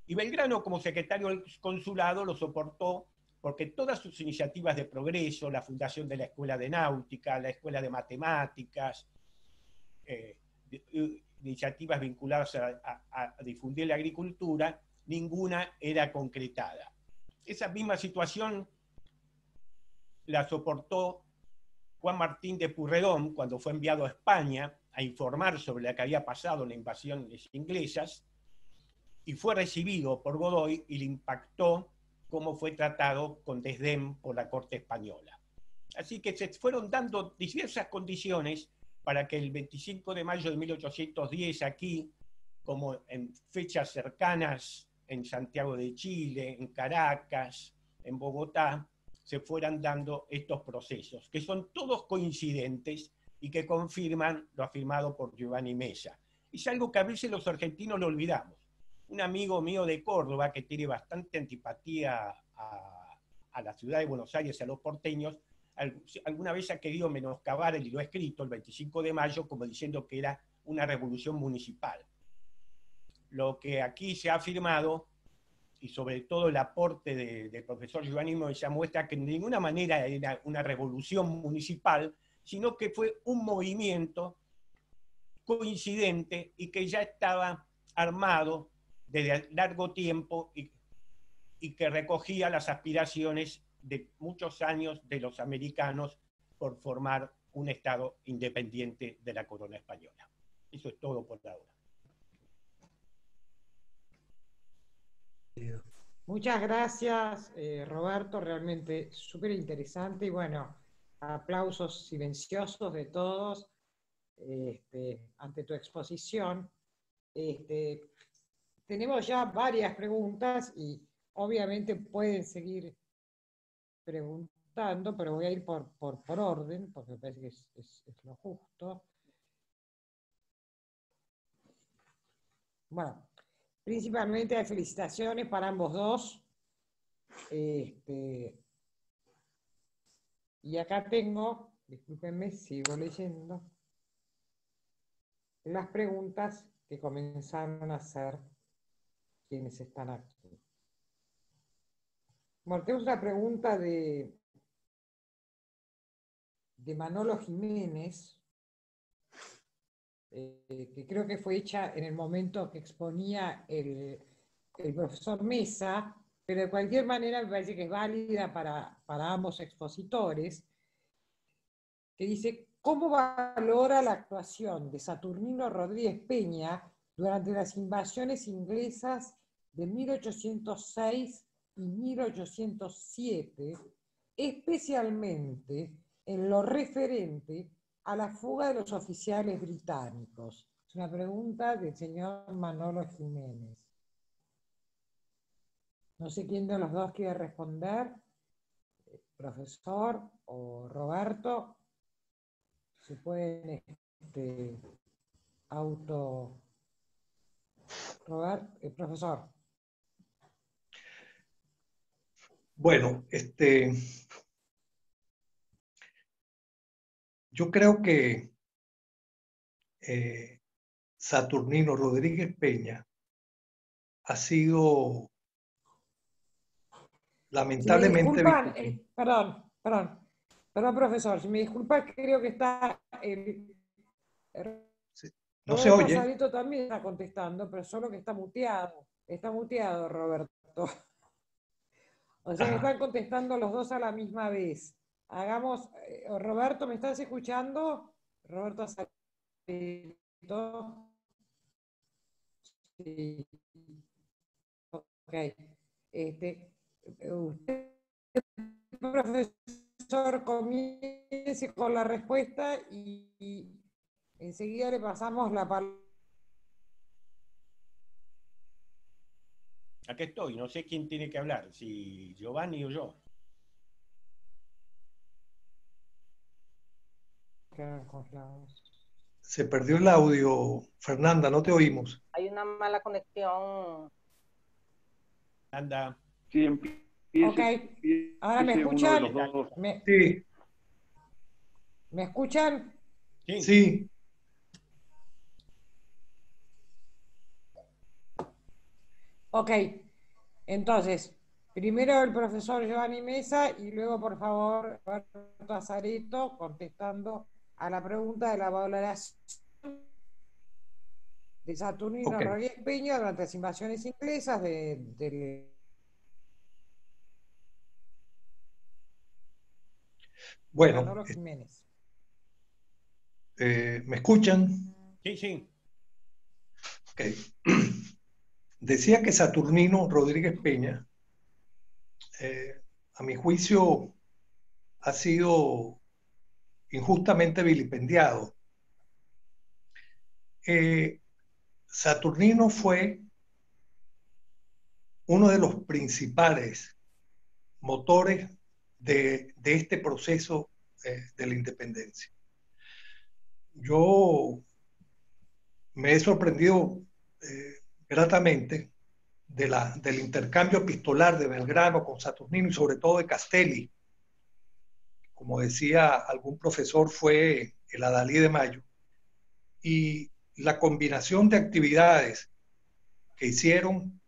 Y Belgrano, como secretario del consulado, lo soportó, porque todas sus iniciativas de progreso, la fundación de la Escuela de Náutica, la Escuela de Matemáticas, iniciativas vinculadas a difundir la agricultura, ninguna era concretada. Esa misma situación la soportó Juan Martín de Pueyrredón cuando fue enviado a España a informar sobre lo que había pasado en las invasiones inglesas, y fue recibido por Godoy y le impactó cómo fue tratado con desdén por la corte española. Así que se fueron dando diversas condiciones para que el 25 de mayo de 1810 aquí, como en fechas cercanas en Santiago de Chile, en Caracas, en Bogotá, se fueran dando estos procesos, que son todos coincidentes y que confirman lo afirmado por Giovanni Meza. Es algo que a veces los argentinos lo olvidamos. Un amigo mío de Córdoba, que tiene bastante antipatía a la ciudad de Buenos Aires y a los porteños, alguna vez ha querido menoscabar, y lo ha escrito, el 25 de mayo, como diciendo que era una revolución municipal. Lo que aquí se ha afirmado, y sobre todo el aporte del profesor Giovanni Meza, muestra que de ninguna manera era una revolución municipal, sino que fue un movimiento coincidente y que ya estaba armado desde largo tiempo y que recogía las aspiraciones de muchos años de los americanos por formar un Estado independiente de la corona española. Eso es todo por ahora. Muchas gracias, Roberto, realmente súper interesante y bueno, aplausos silenciosos de todos ante tu exposición. Tenemos ya varias preguntas y obviamente pueden seguir preguntando, pero voy a ir por orden, porque me parece que es lo justo. Bueno, principalmente hay felicitaciones para ambos dos. Y acá tengo, discúlpenme, sigo leyendo, las preguntas que comenzaron a hacer quienes están aquí. Bueno, tenemos una pregunta de Manolo Jiménez, que creo que fue hecha en el momento que exponía el profesor Meza, pero de cualquier manera me parece que es válida para ambos expositores, que dice: ¿cómo valora la actuación de Saturnino Rodríguez Peña durante las invasiones inglesas de 1806 y 1807, especialmente en lo referente a la fuga de los oficiales británicos? Es una pregunta del señor Manolo Jiménez. No sé quién de los dos quiere responder, profesor o Roberto. Se pueden profesor. Bueno, yo creo que Saturnino Rodríguez Peña ha sido lamentablemente... Si me disculpan, perdón, profesor, si me disculpa, creo que está sí, no se oye. Sarito también está contestando, pero solo que está muteado. Está muteado, Roberto. O sea que están contestando los dos a la misma vez. Hagamos, Roberto, ¿me estás escuchando? Roberto Sarito. Sí. Ok. Usted, profesor, comience con la respuesta y enseguida le pasamos la palabra. Aquí estoy, no sé quién tiene que hablar, si Giovanni o yo. Se perdió el audio, Fernanda, no te oímos. Hay una mala conexión. Anda. Sí, ok, ahora me escuchan. Sí. ¿Me escuchan? Sí. Sí. Ok, entonces, primero el profesor Giovanni Meza y luego, por favor, Roberto Azareto, contestando a la pregunta de la valoración de Saturnino Ok. Rodríguez Peña durante las invasiones inglesas del Bueno, Manolo Jiménez. ¿me escuchan? Sí, sí. Ok. Decía que Saturnino Rodríguez Peña, a mi juicio, ha sido injustamente vilipendiado. Saturnino fue uno de los principales motores de este proceso de la independencia. Yo me he sorprendido gratamente del intercambio epistolar de Belgrano con Saturnino y sobre todo de Castelli. Como decía algún profesor, fue el Adalí de Mayo. Y la combinación de actividades que hicieron,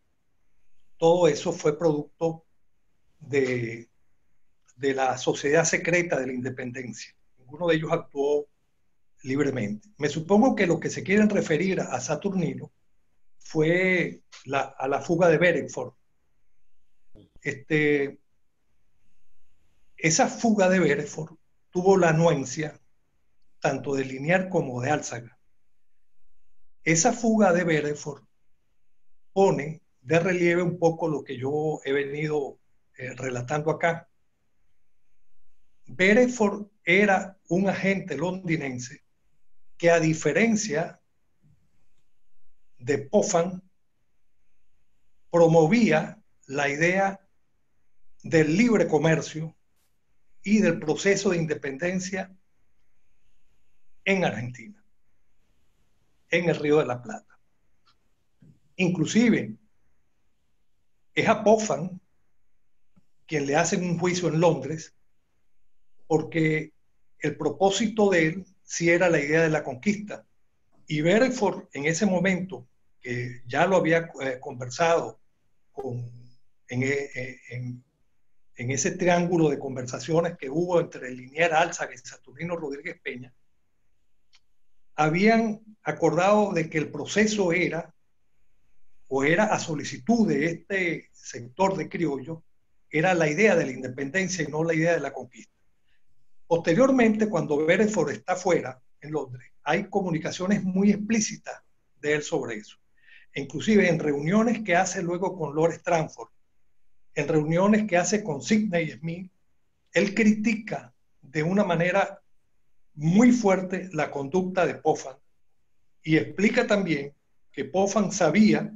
todo eso fue producto de la sociedad secreta de la independencia. Ninguno de ellos actuó libremente. Me supongo que lo que se quieren referir a Saturnino fue a la fuga de Beresford. Esa fuga de Beresford tuvo la anuencia tanto de Liniers como de Álzaga. Esa fuga de Beresford pone de relieve un poco lo que yo he venido relatando acá. Beresford era un agente londinense que, a diferencia de Popham, promovía la idea del libre comercio y del proceso de independencia en Argentina, en el Río de la Plata. Inclusive, es a Popham quien le hacen un juicio en Londres porque el propósito de él sí era la idea de la conquista. Y Beresford, en ese momento, que ya lo había conversado en ese triángulo de conversaciones que hubo entre Liniers, Álzaga y Saturnino Rodríguez Peña, habían acordado de que el proceso era a solicitud de este sector de criollos, era la idea de la independencia y no la idea de la conquista. Posteriormente, cuando Beresford está fuera, en Londres, hay comunicaciones muy explícitas de él sobre eso. Inclusive en reuniones que hace luego con Lord Stranford, en reuniones que hace con Sidney Smith, él critica de una manera muy fuerte la conducta de Popham y explica también que Popham sabía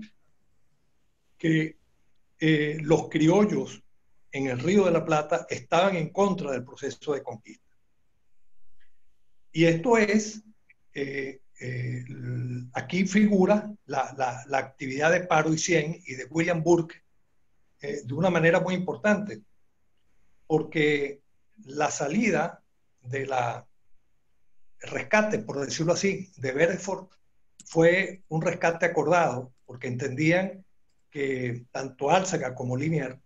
que los criollos en el Río de la Plata estaban en contra del proceso de conquista. Y esto es, aquí figura la actividad de Paruisien y de William Burke de una manera muy importante, porque la salida de el rescate, por decirlo así, de Beresford fue un rescate acordado, porque entendían que tanto Álzaga como Liniers,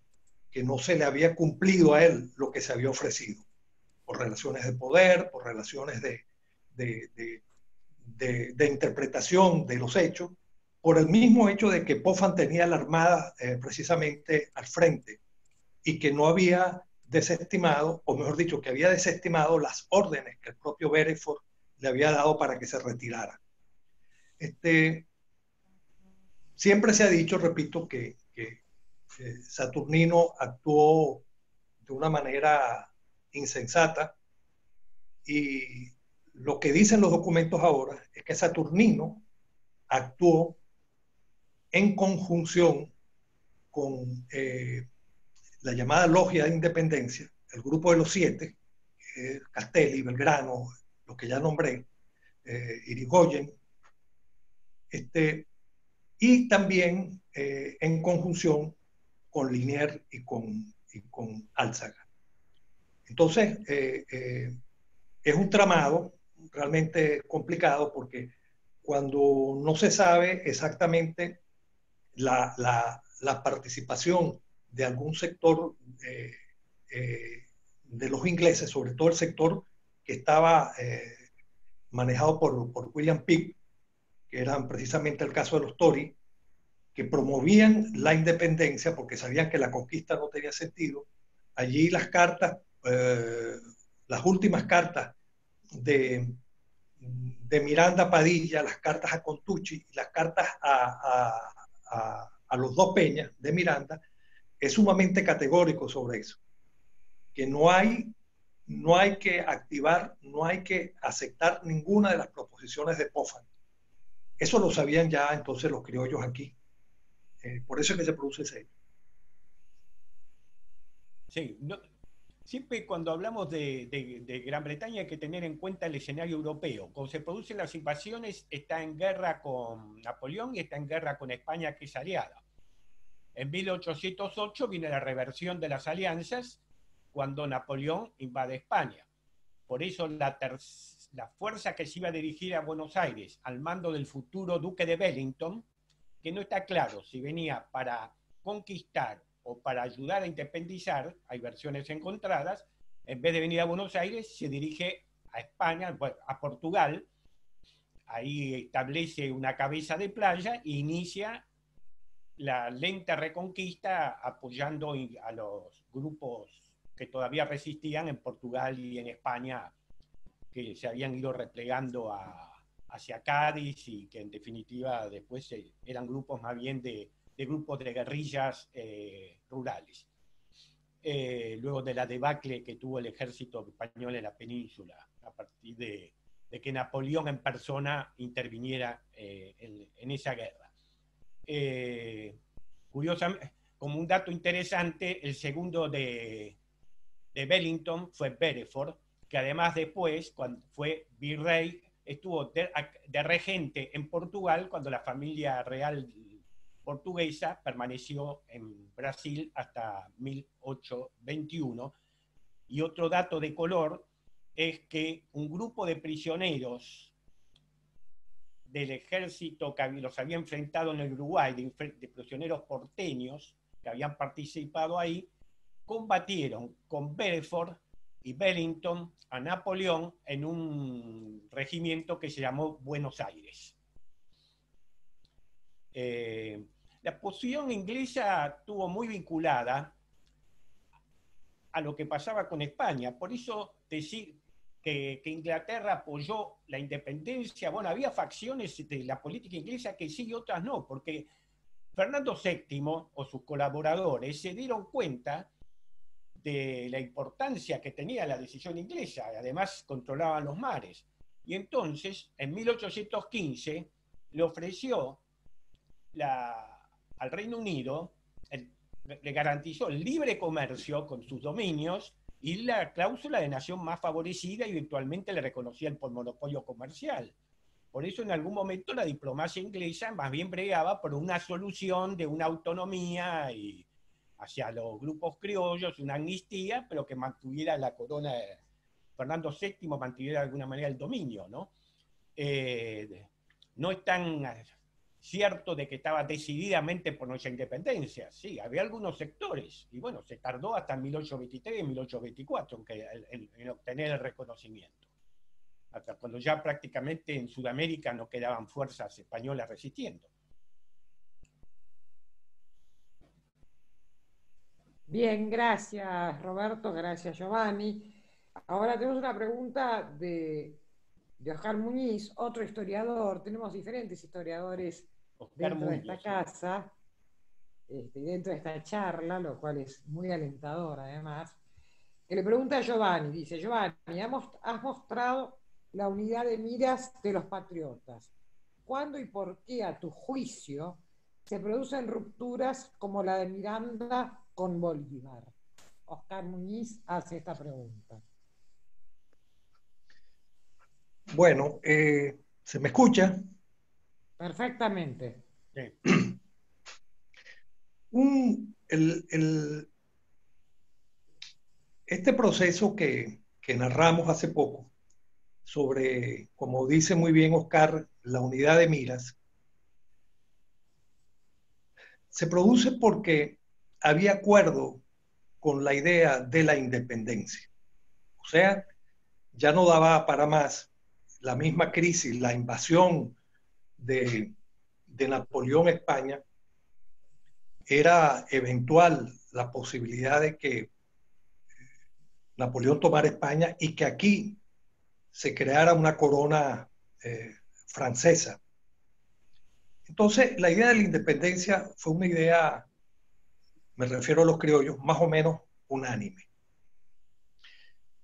que no se le había cumplido a él lo que se había ofrecido, por relaciones de poder, por relaciones de interpretación de los hechos, por el mismo hecho de que Popham tenía la armada precisamente al frente y que no había desestimado, o mejor dicho, que había desestimado las órdenes que el propio Beresford le había dado para que se retirara. Siempre se ha dicho, repito, que Saturnino actuó de una manera insensata y lo que dicen los documentos ahora es que Saturnino actuó en conjunción con la llamada Logia de Independencia, el grupo de los 7, Castelli, Belgrano, los que ya nombré, Irigoyen, y también en conjunción con Liniers y con Álzaga. Entonces, es un tramado realmente complicado porque cuando no se sabe exactamente la participación de algún sector de los ingleses, sobre todo el sector que estaba manejado por William Pitt, que eran precisamente el caso de los Tories, que promovían la independencia porque sabían que la conquista no tenía sentido. Allí las cartas, las últimas cartas de Miranda Padilla, las cartas a Contucci, las cartas a los dos Peñas de Miranda, es sumamente categórico sobre eso, que no hay que activar, no hay que aceptar ninguna de las proposiciones de Pófano. Eso lo sabían ya entonces los criollos aquí. Por eso es que se produce ese hecho. Sí, siempre cuando hablamos de Gran Bretaña hay que tener en cuenta el escenario europeo. Cuando se producen las invasiones, está en guerra con Napoleón y está en guerra con España, que es aliada. En 1808 viene la reversión de las alianzas cuando Napoleón invade España. Por eso la fuerza que se iba a dirigir a Buenos Aires al mando del futuro duque de Wellington, que no está claro si venía para conquistar o para ayudar a independizar, hay versiones encontradas, en vez de venir a Buenos Aires se dirige a España, bueno, a Portugal, ahí establece una cabeza de playa e inicia la lenta reconquista apoyando a los grupos que todavía resistían en Portugal y en España, que se habían ido replegando hacia Cádiz y que en definitiva después eran grupos más bien de grupos de guerrillas rurales. Luego de la debacle que tuvo el ejército español en la península, a partir de que Napoleón en persona interviniera en esa guerra. Curiosamente, como un dato interesante, el segundo de Wellington fue Bereford, que además después, cuando fue virrey, estuvo de regente en Portugal cuando la familia real portuguesa permaneció en Brasil hasta 1821. Y otro dato de color es que un grupo de prisioneros del ejército que los había enfrentado en el Uruguay, de prisioneros porteños que habían participado ahí, combatieron con Bereford y Wellington a Napoleón en un regimiento que se llamó Buenos Aires. La posición inglesa estuvo muy vinculada a lo que pasaba con España. Por eso decir que Inglaterra apoyó la independencia, bueno, había facciones de la política inglesa que sí y otras no, porque Fernando VII o sus colaboradores se dieron cuenta de la importancia que tenía la decisión inglesa, además controlaban los mares. Y entonces, en 1815, le ofreció al Reino Unido, le garantizó el libre comercio con sus dominios y la cláusula de nación más favorecida, y eventualmente le reconocía el monopolio comercial. Por eso en algún momento la diplomacia inglesa más bien bregaba por una solución de una autonomía y hacia los grupos criollos, una amnistía, pero que mantuviera la corona, Fernando VII mantuviera de alguna manera el dominio, ¿no? No es tan cierto de que estaba decididamente por nuestra independencia. Sí, había algunos sectores, y bueno, se tardó hasta 1823, 1824 en obtener el reconocimiento. Hasta cuando ya prácticamente en Sudamérica no quedaban fuerzas españolas resistiendo. Bien, gracias Roberto, gracias Giovanni. Ahora tenemos una pregunta de Oscar Muñiz, otro historiador. Tenemos diferentes historiadores dentro de esta casa, dentro de esta charla, lo cual es muy alentador además. Que le pregunta a Giovanni, dice: Giovanni, has mostrado la unidad de miras de los patriotas. ¿Cuándo y por qué, a tu juicio, se producen rupturas como la de Miranda con Bolívar? Oscar Muñiz hace esta pregunta. Bueno, ¿se me escucha? Perfectamente. Sí. Este proceso que narramos hace poco sobre, como dice muy bien Oscar, la unidad de miras, se produce porque había acuerdo con la idea de la independencia. O sea, ya no daba para más la misma crisis, la invasión de Napoleón a España, era eventual la posibilidad de que Napoleón tomara España y que aquí se creara una corona francesa. Entonces, la idea de la independencia fue una idea, me refiero a los criollos, más o menos unánime.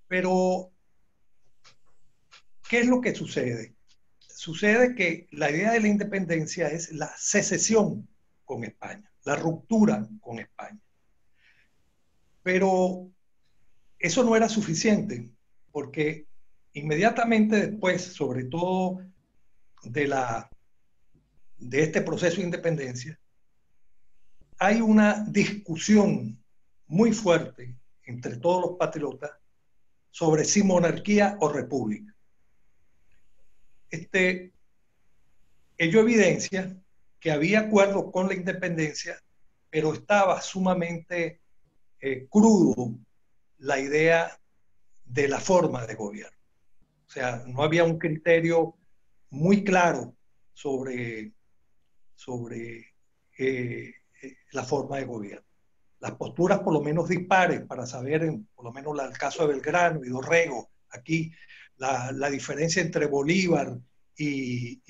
Pero, ¿qué es lo que sucede? Sucede que la idea de la independencia es la secesión con España, la ruptura con España. Pero eso no era suficiente, porque inmediatamente después, sobre todo de este proceso de independencia, hay una discusión muy fuerte entre todos los patriotas sobre si monarquía o república. Ello evidencia que había acuerdo con la independencia, pero estaba sumamente crudo la idea de la forma de gobierno. O sea, no había un criterio muy claro sobre la forma de gobierno. Las posturas por lo menos dispares para saber, por lo menos el caso de Belgrano y Dorrego, aquí la diferencia entre Bolívar y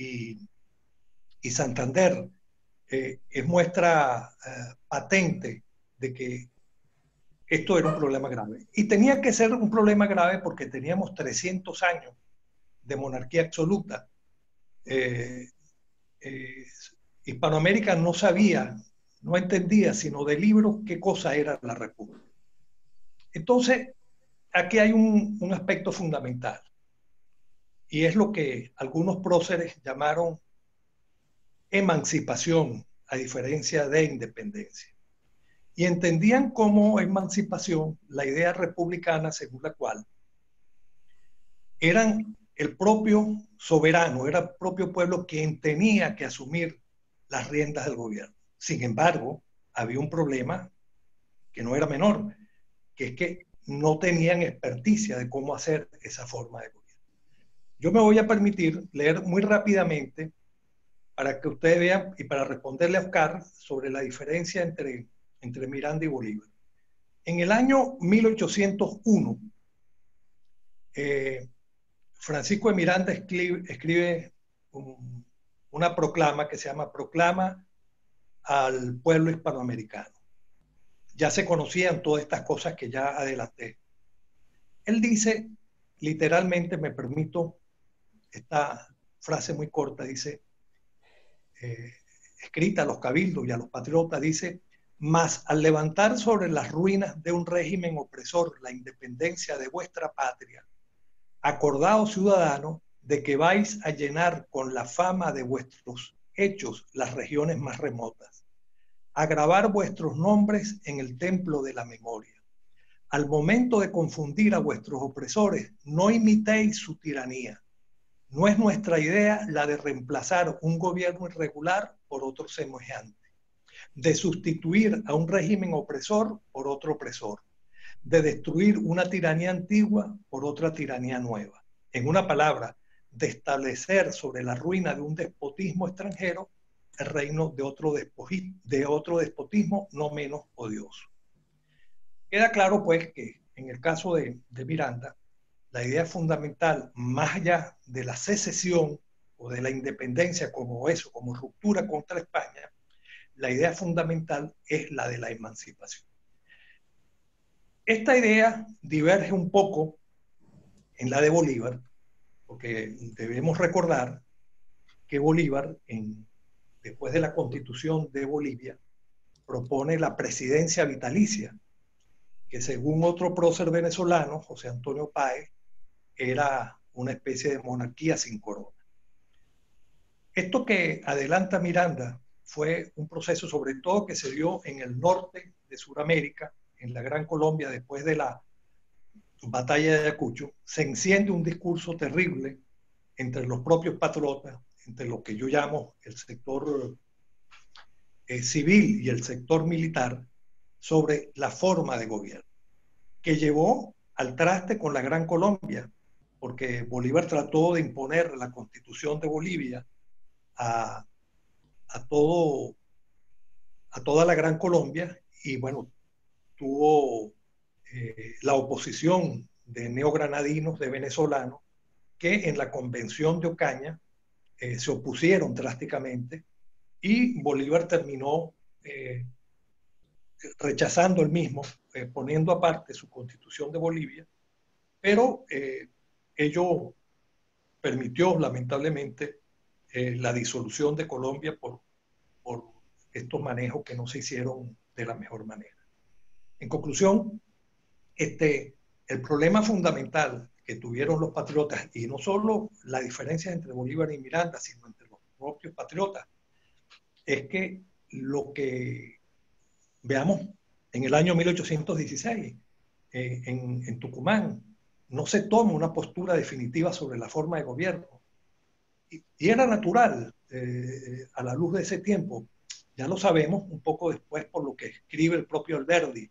Santander es muestra patente de que esto era un problema grave. Y tenía que ser un problema grave porque teníamos 300 años de monarquía absoluta. Hispanoamérica no sabía, no entendía, sino de libros, qué cosa era la república. Entonces, aquí hay un aspecto fundamental, y es lo que algunos próceres llamaron emancipación, a diferencia de independencia. Y entendían como emancipación la idea republicana según la cual eran el propio soberano, era el propio pueblo quien tenía que asumir las riendas del gobierno. Sin embargo, había un problema que no era menor, que es que no tenían experticia de cómo hacer esa forma de gobierno. Yo me voy a permitir leer muy rápidamente para que ustedes vean y para responderle a Oscar sobre la diferencia entre Miranda y Bolívar. En el año 1801, Francisco de Miranda escribe una proclama que se llama Proclama al Pueblo Hispanoamericano. Ya se conocían todas estas cosas que ya adelanté. Él dice, literalmente, me permito esta frase muy corta, dice, escrita a los cabildos y a los patriotas, dice: mas al levantar sobre las ruinas de un régimen opresor la independencia de vuestra patria, acordaos, ciudadanos, de que vais a llenar con la fama de vuestros hechos las regiones más remotas, a grabar vuestros nombres en el templo de la memoria. Al momento de confundir a vuestros opresores, no imitéis su tiranía. No es nuestra idea la de reemplazar un gobierno irregular por otro semejante, de sustituir a un régimen opresor por otro opresor, de destruir una tiranía antigua por otra tiranía nueva. En una palabra, de establecer sobre la ruina de un despotismo extranjero el reino de otro despotismo no menos odioso. Queda claro, pues, que en el caso de Miranda, la idea fundamental, más allá de la secesión o de la independencia como eso, como ruptura contra España, la idea fundamental es la de la emancipación. Esta idea diverge un poco en la de Bolívar, porque debemos recordar que Bolívar, después de la Constitución de Bolivia, propone la presidencia vitalicia, que según otro prócer venezolano, José Antonio Páez, era una especie de monarquía sin corona. Esto que adelanta Miranda fue un proceso sobre todo que se dio en el norte de Sudamérica, en la Gran Colombia, después de la batalla de Ayacucho. Se enciende un discurso terrible entre los propios patriotas, entre lo que yo llamo el sector civil y el sector militar, sobre la forma de gobierno, que llevó al traste con la Gran Colombia, porque Bolívar trató de imponer la Constitución de Bolivia a, a, todo, a toda la Gran Colombia y bueno, tuvo la oposición de neogranadinos, de venezolanos, que en la convención de Ocaña se opusieron drásticamente y Bolívar terminó rechazando el mismo, poniendo aparte su constitución de Bolivia, pero ello permitió lamentablemente la disolución de Colombia por estos manejos que no se hicieron de la mejor manera. En conclusión, el problema fundamental que tuvieron los patriotas, y no solo la diferencia entre Bolívar y Miranda, sino entre los propios patriotas, es que lo que veamos en el año 1816, en Tucumán, no se toma una postura definitiva sobre la forma de gobierno. Y era natural, a la luz de ese tiempo, ya lo sabemos un poco después por lo que escribe el propio Alberdi,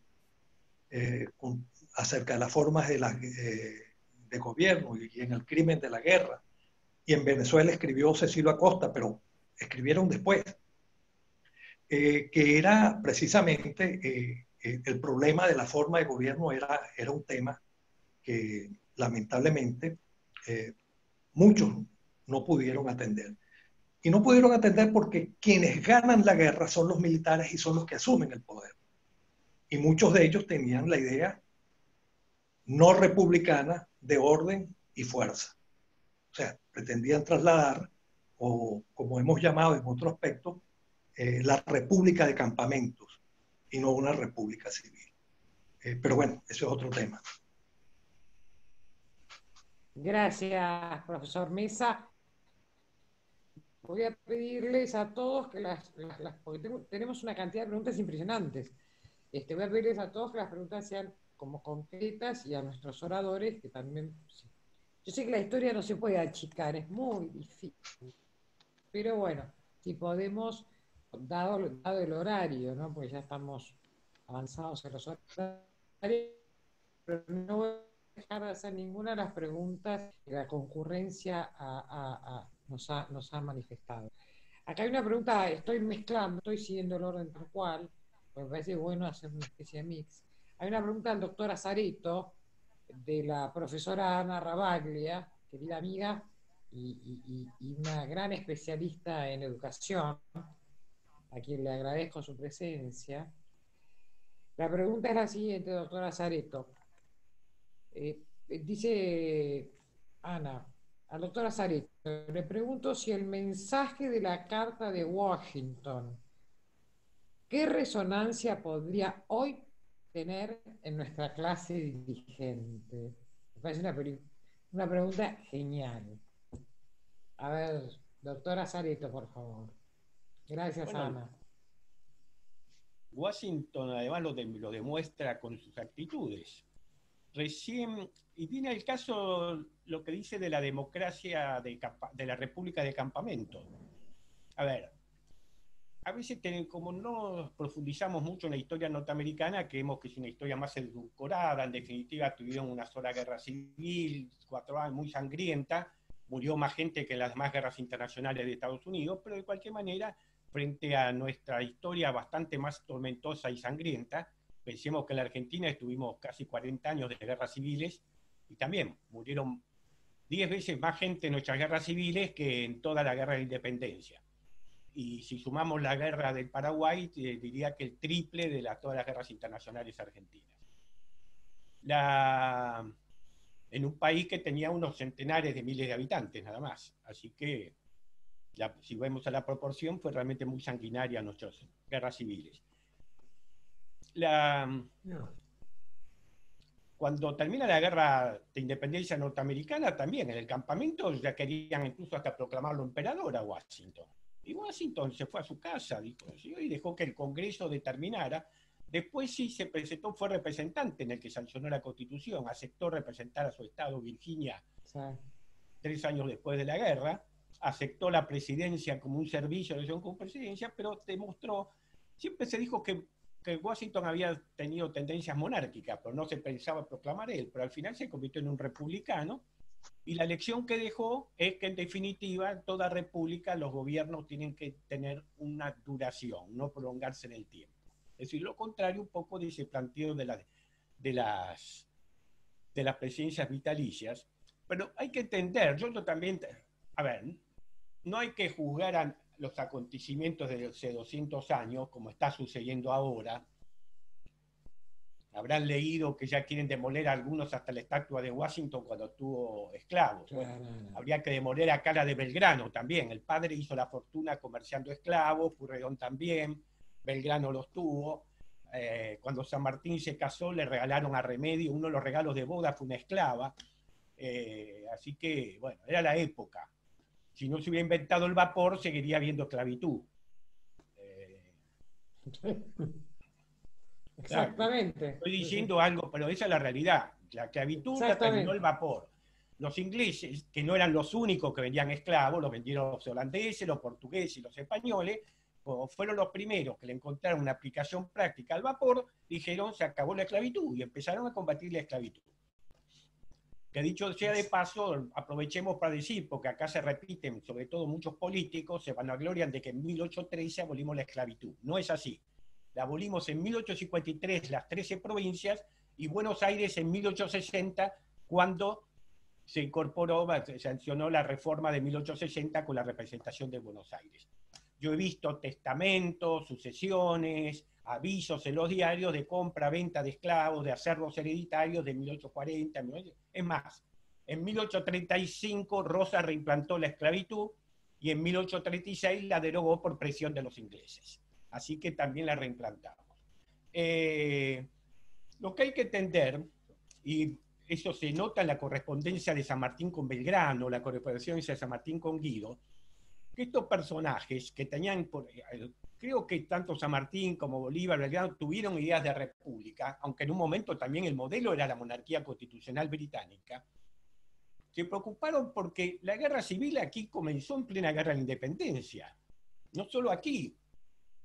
acerca de las formas de gobierno y en el crimen de la guerra. Y en Venezuela escribió Cecilio Acosta, pero escribieron después, que era precisamente el problema de la forma de gobierno era un tema que lamentablemente muchos no pudieron atender. Y no pudieron atender porque quienes ganan la guerra son los militares y son los que asumen el poder. Y muchos de ellos tenían la idea no republicana de orden y fuerza. O sea, pretendían trasladar, o como hemos llamado en otro aspecto, la república de campamentos y no una república civil. Pero bueno, eso es otro tema. Gracias, profesor Mesa. Voy a pedirles a todos que porque tenemos una cantidad de preguntas impresionantes. Voy a pedirles a todos que las preguntas sean como concretas y a nuestros oradores que también... Yo sé que la historia no se puede achicar, es muy difícil. Pero bueno, si podemos, dado el horario, ¿no? Porque ya estamos avanzados en los horarios, pero no voy a dejar de hacer ninguna de las preguntas que la concurrencia nos ha manifestado. Acá hay una pregunta, estoy mezclando, estoy siguiendo el orden tal cual, me parece bueno hacer una especie de mix. Hay una pregunta del doctor Azareto, de la profesora Ana Rabaglia, querida amiga, y una gran especialista en educación, a quien le agradezco su presencia. La pregunta es la siguiente, doctora Azareto. Dice Ana, al doctor Azareto, le pregunto si el mensaje de la Carta de Washington, ¿qué resonancia podría hoy tener en nuestra clase dirigente? Me parece una pregunta genial. A ver, doctora Azareto, por favor. Gracias, bueno, Ana. Washington además lo demuestra con sus actitudes. Recién, y viene el caso lo que dice de la democracia de la República de Campamento. A ver, a veces como no profundizamos mucho en la historia norteamericana, creemos que es una historia más edulcorada, en definitiva tuvieron una sola guerra civil, 4 años, muy sangrienta, murió más gente que en las demás guerras internacionales de Estados Unidos, pero de cualquier manera, frente a nuestra historia bastante más tormentosa y sangrienta, pensemos que en la Argentina estuvimos casi 40 años de guerras civiles y también murieron 10 veces más gente en nuestras guerras civiles que en toda la guerra de independencia. Y si sumamos la guerra del Paraguay, diría que el triple de todas las guerras internacionales argentinas. En un país que tenía unos centenares de miles de habitantes, nada más. Así que, si vemos a la proporción, fue realmente muy sanguinaria nuestras guerras civiles. Cuando termina la guerra de independencia norteamericana, también en el campamento ya querían incluso hasta proclamarlo emperador a Washington. Y Washington se fue a su casa, dijo, y dejó que el Congreso determinara. Después sí se presentó, fue representante en el que sancionó la Constitución, aceptó representar a su estado, Virginia, sí, 3 años después de la guerra, aceptó la presidencia como un servicio de elección como presidencia, pero demostró, siempre se dijo que Washington había tenido tendencias monárquicas, pero no se pensaba proclamar él, pero al final se convirtió en un republicano Y la lección que dejó es que, en definitiva, en toda república los gobiernos tienen que tener una duración, no prolongarse en el tiempo. Es decir, lo contrario un poco de ese planteo de las presidencias vitalicias. Pero hay que entender, yo también, a ver, no hay que juzgar a los acontecimientos de hace 200 años, como está sucediendo ahora. Habrán leído que ya quieren demoler a algunos hasta la estatua de Washington cuando tuvo esclavos. Bueno, habría que demoler acá la de Belgrano también. El padre hizo la fortuna comerciando esclavos, Pueyrredón también, Belgrano los tuvo. Cuando San Martín se casó, le regalaron a Remedio, uno de los regalos de boda fue una esclava. Así que, bueno, era la época. Si no se hubiera inventado el vapor, seguiría habiendo esclavitud. Exactamente. Estoy diciendo algo, pero esa es la realidad. La esclavitud la terminó el vapor. Los ingleses, que no eran los únicos que vendían esclavos, los vendieron los holandeses, los portugueses y los españoles, fueron los primeros que le encontraron una aplicación práctica al vapor, dijeron se acabó la esclavitud y empezaron a combatir la esclavitud. Que dicho sea de paso, aprovechemos para decir, porque acá se repiten, sobre todo muchos políticos, se vanaglorian de que en 1813 abolimos la esclavitud. No es así. La abolimos en 1853 las 13 provincias y Buenos Aires en 1860, cuando se incorporó, se sancionó la reforma de 1860 con la representación de Buenos Aires. Yo he visto testamentos, sucesiones, avisos en los diarios de compra-venta de esclavos, de acervos hereditarios de 1840. Es más, en 1835 Rosa reimplantó la esclavitud y en 1836 la derogó por presión de los ingleses. Así que también la reimplantamos. Lo que hay que entender, y eso se nota en la correspondencia de San Martín con Belgrano, la correspondencia de San Martín con Guido, que estos personajes que tenían, creo que tanto San Martín como Bolívar, Belgrano, tuvieron ideas de república, aunque en un momento también el modelo era la monarquía constitucional británica, se preocuparon porque la guerra civil aquí comenzó en plena guerra de la independencia. No solo aquí.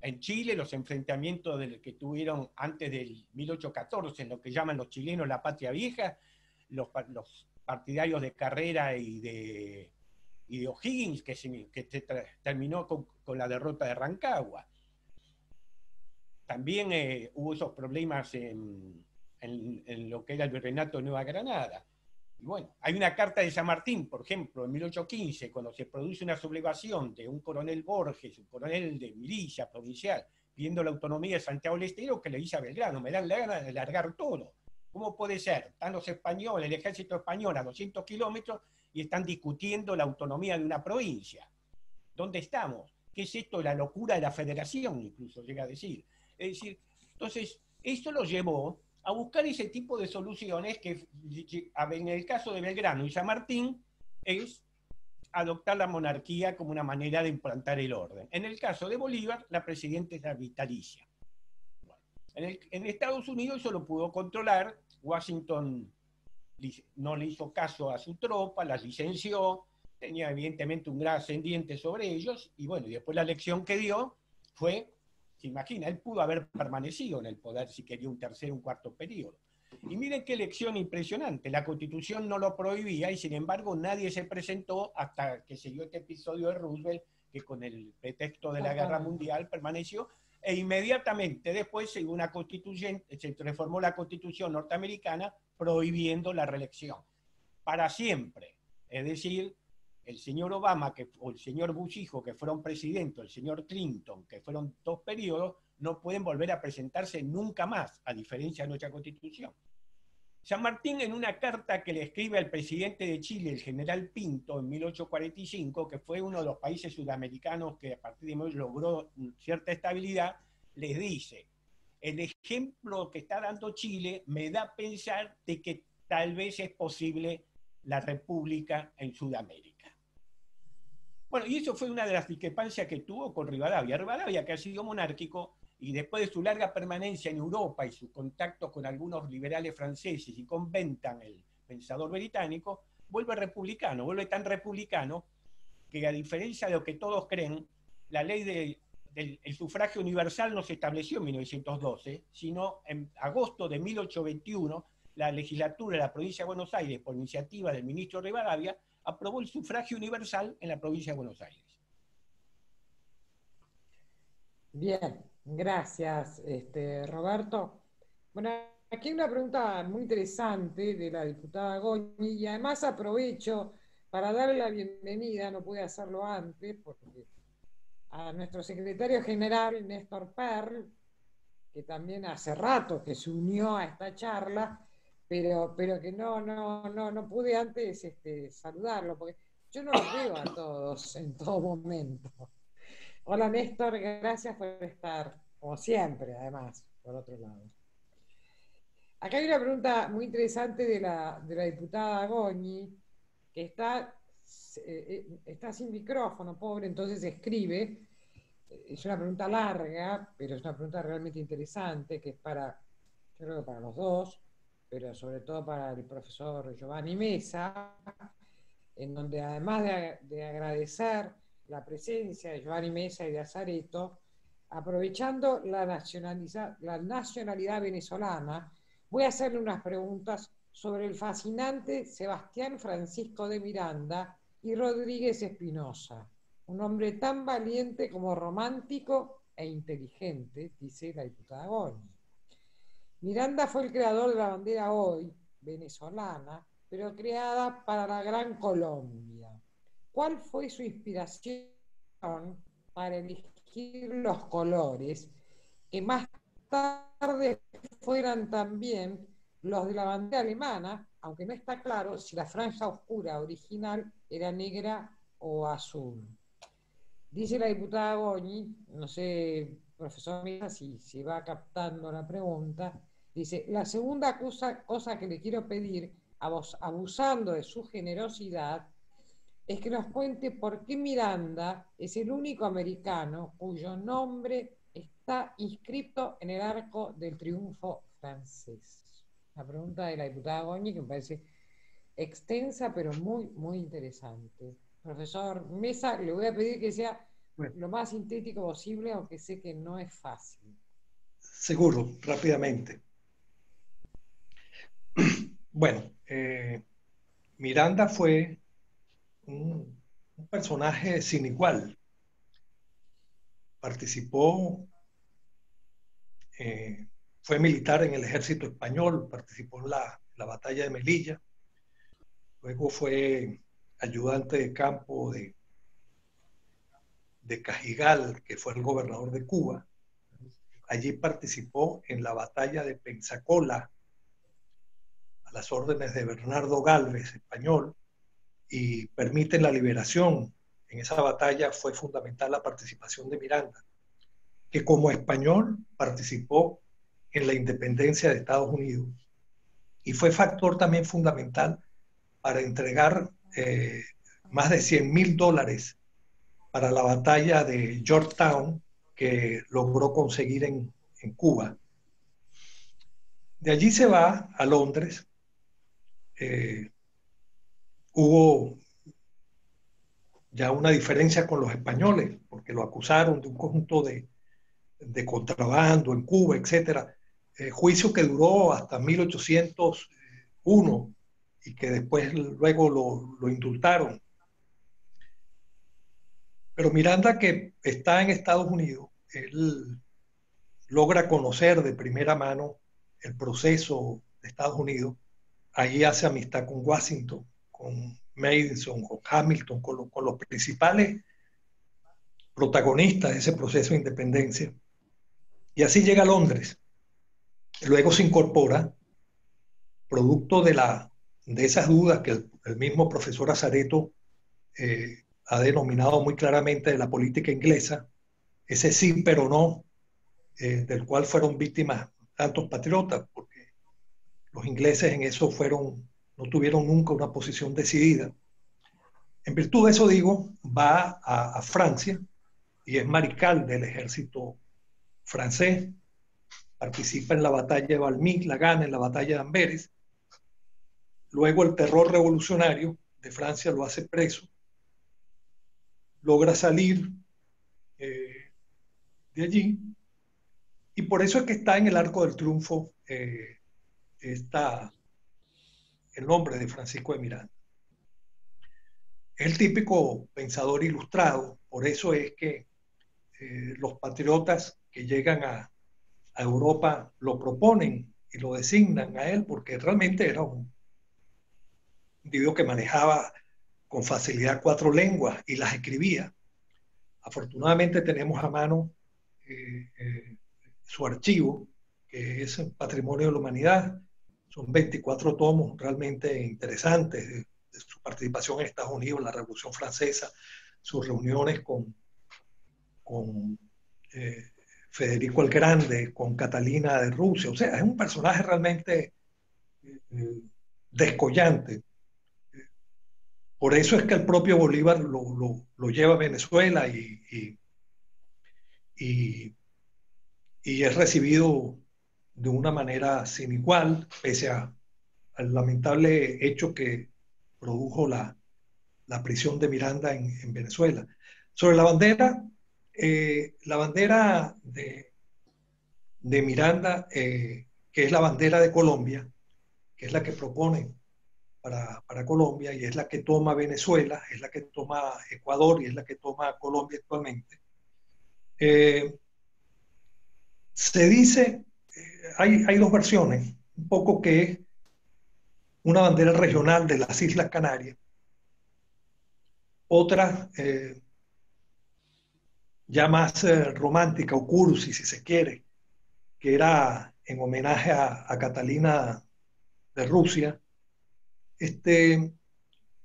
En Chile, los enfrentamientos que tuvieron antes del 1814, en lo que llaman los chilenos la patria vieja, los partidarios de Carrera y de O'Higgins, que terminó con la derrota de Rancagua. También hubo esos problemas en lo que era el virreinato de Nueva Granada. Y bueno, hay una carta de San Martín, por ejemplo, en 1815, cuando se produce una sublevación de un coronel Borges, un coronel de milicia provincial, pidiendo la autonomía de Santiago del Estero, que le dice a Belgrano, me dan la gana de largar todo. ¿Cómo puede ser? Están los españoles, el ejército español a 200 kilómetros y están discutiendo la autonomía de una provincia. ¿Dónde estamos? ¿Qué es esto de la locura de la federación? Incluso llega a decir. Es decir, entonces, esto lo llevó a buscar ese tipo de soluciones que, en el caso de Belgrano y San Martín, es adoptar la monarquía como una manera de implantar el orden. En el caso de Bolívar, la presidencia vitalicia. En Estados Unidos eso lo pudo controlar. Washington no le hizo caso a su tropa, las licenció, tenía evidentemente un gran ascendiente sobre ellos, y bueno, y después la lección que dio fue, se imagina, él pudo haber permanecido en el poder si quería un tercer o un cuarto periodo. Y miren qué lección impresionante, la Constitución no lo prohibía y sin embargo nadie se presentó hasta que se dio este episodio de Roosevelt, que con el pretexto de la Guerra Mundial permaneció, e inmediatamente después se reformó la Constitución norteamericana prohibiendo la reelección, para siempre. Es decir, el señor Obama o el señor Bush hijo, que fueron presidentes, el señor Clinton, que fueron 2 periodos, no pueden volver a presentarse nunca más, a diferencia de nuestra Constitución. San Martín, en una carta que le escribe al presidente de Chile, el general Pinto, en 1845, que fue uno de los países sudamericanos que a partir de hoy logró cierta estabilidad, les dice: el ejemplo que está dando Chile me da a pensar de que tal vez es posible la república en Sudamérica. Bueno, y eso fue una de las discrepancias que tuvo con Rivadavia. Rivadavia, que ha sido monárquico, y después de su larga permanencia en Europa y sus contactos con algunos liberales franceses y con Bentham, el pensador británico, vuelve republicano, vuelve tan republicano que, a diferencia de lo que todos creen, la ley del sufragio universal no se estableció en 1912, sino en agosto de 1821 la legislatura de la provincia de Buenos Aires, por iniciativa del ministro Rivadavia, aprobó el sufragio universal en la provincia de Buenos Aires. Bien, gracias, Roberto. Bueno, aquí hay una pregunta muy interesante de la diputada Goñi, y además aprovecho para darle la bienvenida, no pude hacerlo antes, porque a nuestro secretario general, Néstor Perl, que también hace rato que se unió a esta charla, pero que no pude antes saludarlo, porque yo no los veo a todos en todo momento. Hola Néstor, gracias por estar, como siempre, además, por otro lado. Acá hay una pregunta muy interesante de la diputada Goñi, que está sin micrófono, pobre, entonces escribe. Es una pregunta larga, pero es una pregunta realmente interesante, que es para, yo creo que para los dos, pero sobre todo para el profesor Giovanni Mesa, en donde además de agradecer la presencia de Giovanni Mesa y de Azareto, aprovechando la nacionalidad venezolana, voy a hacerle unas preguntas sobre el fascinante Sebastián Francisco de Miranda y Rodríguez Espinosa, un hombre tan valiente como romántico e inteligente, dice la diputada Goñi. Miranda fue el creador de la bandera hoy, venezolana, pero creada para la Gran Colombia. ¿Cuál fue su inspiración para elegir los colores que más tarde fueran también los de la bandera alemana, aunque no está claro si la franja oscura original era negra o azul? Dice la diputada Goñi, no sé, profesor Mesa, si va captando la pregunta, dice, la segunda cosa que le quiero pedir, abusando de su generosidad, es que nos cuente por qué Miranda es el único americano cuyo nombre está inscrito en el Arco del Triunfo francés. La pregunta de la diputada Goñi, que me parece extensa, pero muy, muy interesante. Profesor Mesa, le voy a pedir que sea lo más sintético posible, aunque sé que no es fácil. Seguro, rápidamente. Bueno, Miranda fue un personaje sin igual. Participó, fue militar en el ejército español, participó en la batalla de Melilla, luego fue ayudante de campo de Cajigal, que fue el gobernador de Cuba. Allí participó en la batalla de Pensacola, a las órdenes de Bernardo Gálvez, español, y permiten la liberación. En esa batalla fue fundamental la participación de Miranda, que como español participó en la independencia de Estados Unidos y fue factor también fundamental para entregar más de $100,000 para la batalla de Yorktown que logró conseguir en Cuba. De allí se va a Londres. Hubo ya una diferencia con los españoles, porque lo acusaron de un conjunto de contrabando en Cuba, etc. Juicio que duró hasta 1801 y que después luego lo indultaron. Pero Miranda, que está en Estados Unidos, él logra conocer de primera mano el proceso de Estados Unidos. Allí hace amistad con Washington, con Madison, con Hamilton, con los principales protagonistas de ese proceso de independencia. Y así llega a Londres. Luego se incorpora, producto de esas dudas que el mismo profesor Azareto ha denominado muy claramente de la política inglesa, ese sí pero no, del cual fueron víctimas tantos patriotas, porque los ingleses en eso no tuvieron nunca una posición decidida. En virtud de eso, digo, va a Francia y es mariscal del ejército francés, participa en la batalla de Valmy, la gana en la batalla de Amberes. Luego el terror revolucionario de Francia lo hace preso, logra salir de allí, y por eso es que está en el Arco del Triunfo esta el nombre de Francisco de Miranda. Es el típico pensador ilustrado, por eso es que los patriotas que llegan a Europa lo proponen y lo designan a él, porque realmente era un individuo que manejaba con facilidad 4 lenguas y las escribía. Afortunadamente tenemos a mano su archivo, que es Patrimonio de la Humanidad. Son 24 tomos realmente interesantes de su participación en Estados Unidos, en la Revolución Francesa, sus reuniones con Federico el Grande, con Catalina de Rusia. O sea, es un personaje realmente descollante. Por eso es que el propio Bolívar lo lleva a Venezuela y es recibido de una manera sin igual, pese al lamentable hecho que produjo la prisión de Miranda en Venezuela. Sobre la bandera de Miranda, que es la bandera de Colombia, que es la que propone para Colombia y es la que toma Venezuela, es la que toma Ecuador y es la que toma Colombia actualmente. Se dice, hay dos versiones, un poco que es una bandera regional de las Islas Canarias, otra ya más romántica o cursi, si se quiere, que era en homenaje a Catalina de Rusia.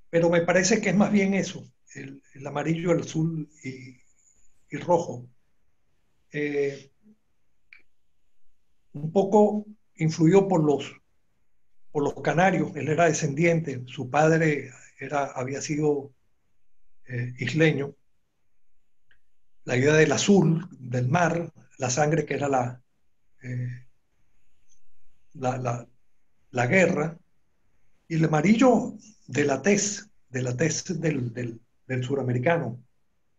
Pero me parece que es más bien eso, el amarillo, el azul y rojo. Un poco influido por los canarios, él era descendiente, su padre había sido isleño. La idea del azul, del mar, la sangre que era la guerra, y el amarillo de la tez del suramericano.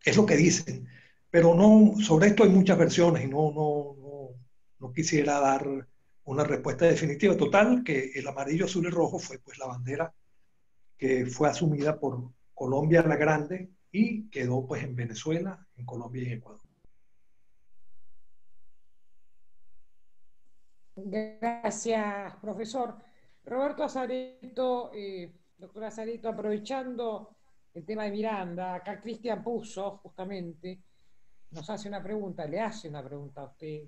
Es lo que dicen. Pero no, sobre esto hay muchas versiones y no quisiera dar una respuesta definitiva. Total, que el amarillo, azul y rojo fue pues la bandera que fue asumida por Colombia la Grande y quedó pues en Venezuela, en Colombia y en Ecuador. Gracias, profesor. Roberto Azareto, doctor Azareto, aprovechando el tema de Miranda, acá Cristian Puso, justamente, nos hace una pregunta, le hace una pregunta a usted,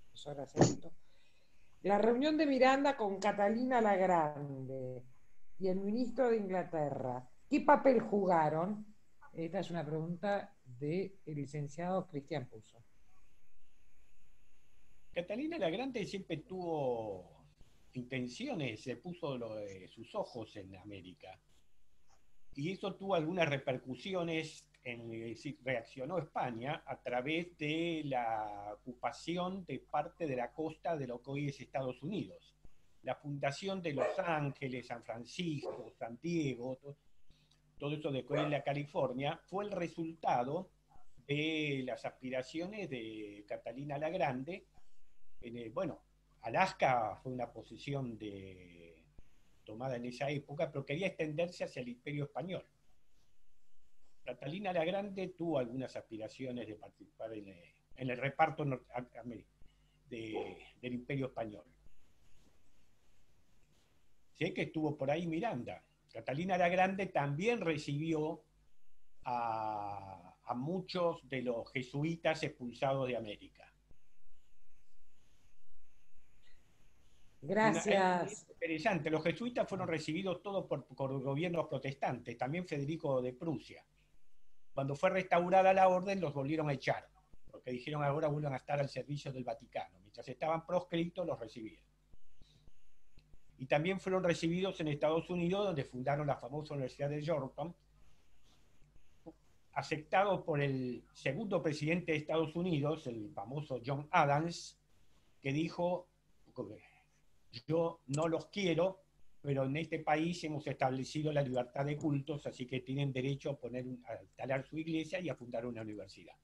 profesor Azareto. La reunión de Miranda con Catalina la Grande y el ministro de Inglaterra, ¿qué papel jugaron? Esta es una pregunta del licenciado Cristian Puso. Catalina la Grande siempre tuvo intenciones, se puso sus ojos en América. Y eso tuvo algunas repercusiones, reaccionó España a través de la ocupación de parte de la costa de lo que hoy es Estados Unidos. La fundación de Los Ángeles, San Francisco, San Diego, todo eso de que hoy es la California, fue el resultado de las aspiraciones de Catalina la Grande. Bueno, Alaska fue una posición tomada en esa época, pero quería extenderse hacia el Imperio Español. Catalina la Grande tuvo algunas aspiraciones de participar en el reparto del Imperio Español. Sé que estuvo por ahí Miranda. Catalina la Grande también recibió a muchos de los jesuitas expulsados de América. Gracias. Es interesante, los jesuitas fueron recibidos todos por gobiernos protestantes, también Federico de Prusia. Cuando fue restaurada la orden, los volvieron a echar, porque dijeron ahora vuelvan a estar al servicio del Vaticano. Mientras estaban proscritos, los recibían. Y también fueron recibidos en Estados Unidos, donde fundaron la famosa Universidad de Georgetown, aceptado por el segundo presidente de Estados Unidos, el famoso John Adams, que dijo: yo no los quiero, pero en este país hemos establecido la libertad de cultos, así que tienen derecho a instalar su iglesia y a fundar una universidad.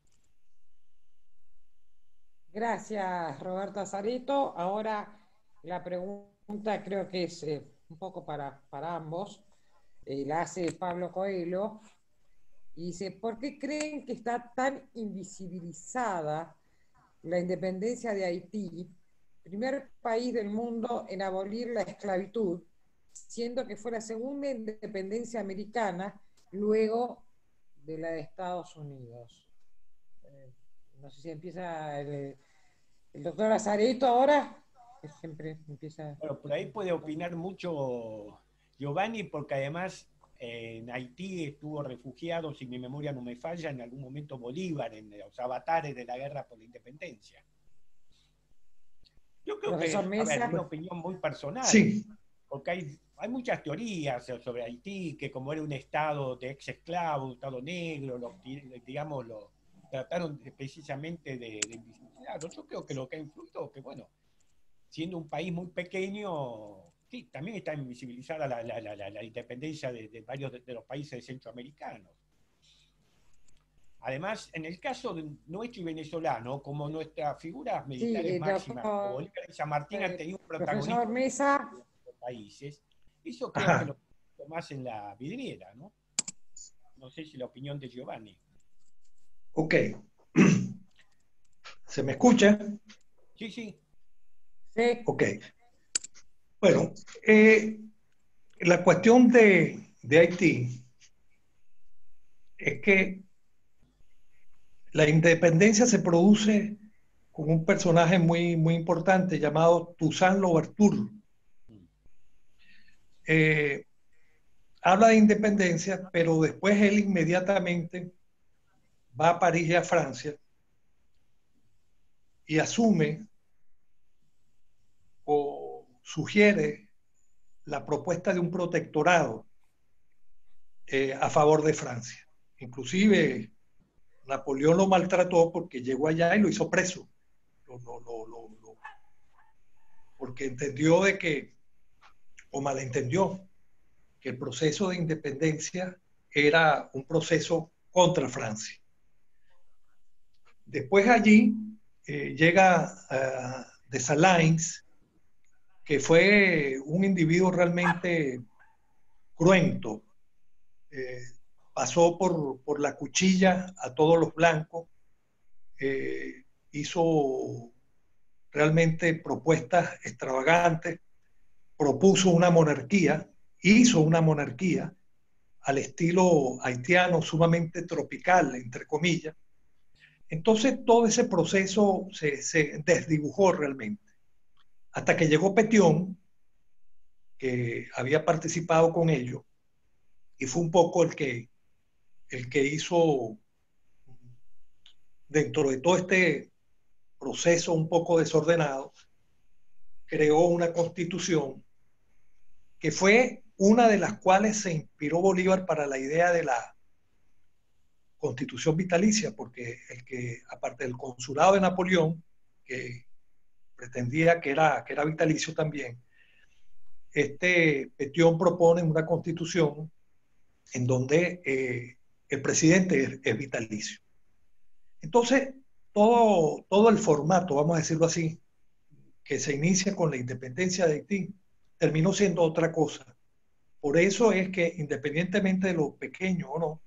Gracias, Roberto Azareto. Ahora la pregunta creo que es un poco para ambos, la hace Pablo Coelho, y dice, ¿por qué creen que está tan invisibilizada la independencia de Haití, primer país del mundo en abolir la esclavitud, siendo que fue la segunda independencia americana luego de la de Estados Unidos? No sé si empieza el doctor Lazareto ahora, que siempre empieza. Bueno, por ahí puede opinar mucho Giovanni, porque además en Haití estuvo refugiado, si mi memoria no me falla, en algún momento Bolívar, en los avatares de la guerra por la independencia. Yo creo que, Profesor a ver, Mesa. una opinión muy personal, Sí, porque hay muchas teorías sobre Haití, que como era un estado de ex esclavo, un estado negro, digamos, lo trataron precisamente de invisibilizar. Yo creo que lo que ha influido, que bueno, siendo un país muy pequeño, sí, también está invisibilizada la independencia de varios de los países centroamericanos. Además, en el caso nuestro y venezolano, como nuestras figuras militares Sí, máximas, como doctor, Bolívar y San Martín, han tenido un profesor protagonismo Mesa. en los países, eso creo que ajá, lo puso más en la vidriera, ¿no? No sé si la opinión de Giovanni. ok. ¿Se me escucha? Sí, sí. Sí. Ok. Bueno, la cuestión de Haití es que la independencia se produce con un personaje muy, muy importante llamado Toussaint Louverture. Eh, Habla de independencia, pero después él inmediatamente va a París y a Francia y asume o sugiere la propuesta de un protectorado a favor de Francia. Inclusive Napoleón lo maltrató porque llegó allá y lo hizo preso. Porque entendió de que, o malentendió, que el proceso de independencia era un proceso contra Francia. Después allí llega Dessalines, que fue un individuo realmente cruento. Eh, Pasó por la cuchilla a todos los blancos, hizo realmente propuestas extravagantes, propuso una monarquía, hizo una monarquía al estilo haitiano, sumamente tropical, entre comillas. Entonces todo ese proceso se desdibujó realmente, hasta que llegó Petión, que había participado con ellos, y fue un poco el que hizo, dentro de todo este proceso un poco desordenado, creó una constitución que fue una de las cuales se inspiró Bolívar para la idea de la constitución vitalicia, porque el que, aparte del consulado de Napoleón, que pretendía que era vitalicio también, este Petión propone una constitución en donde el presidente es vitalicio. Entonces, todo el formato, vamos a decirlo así, que se inicia con la independencia de Haití, terminó siendo otra cosa. Por eso es que independientemente de lo pequeño o no,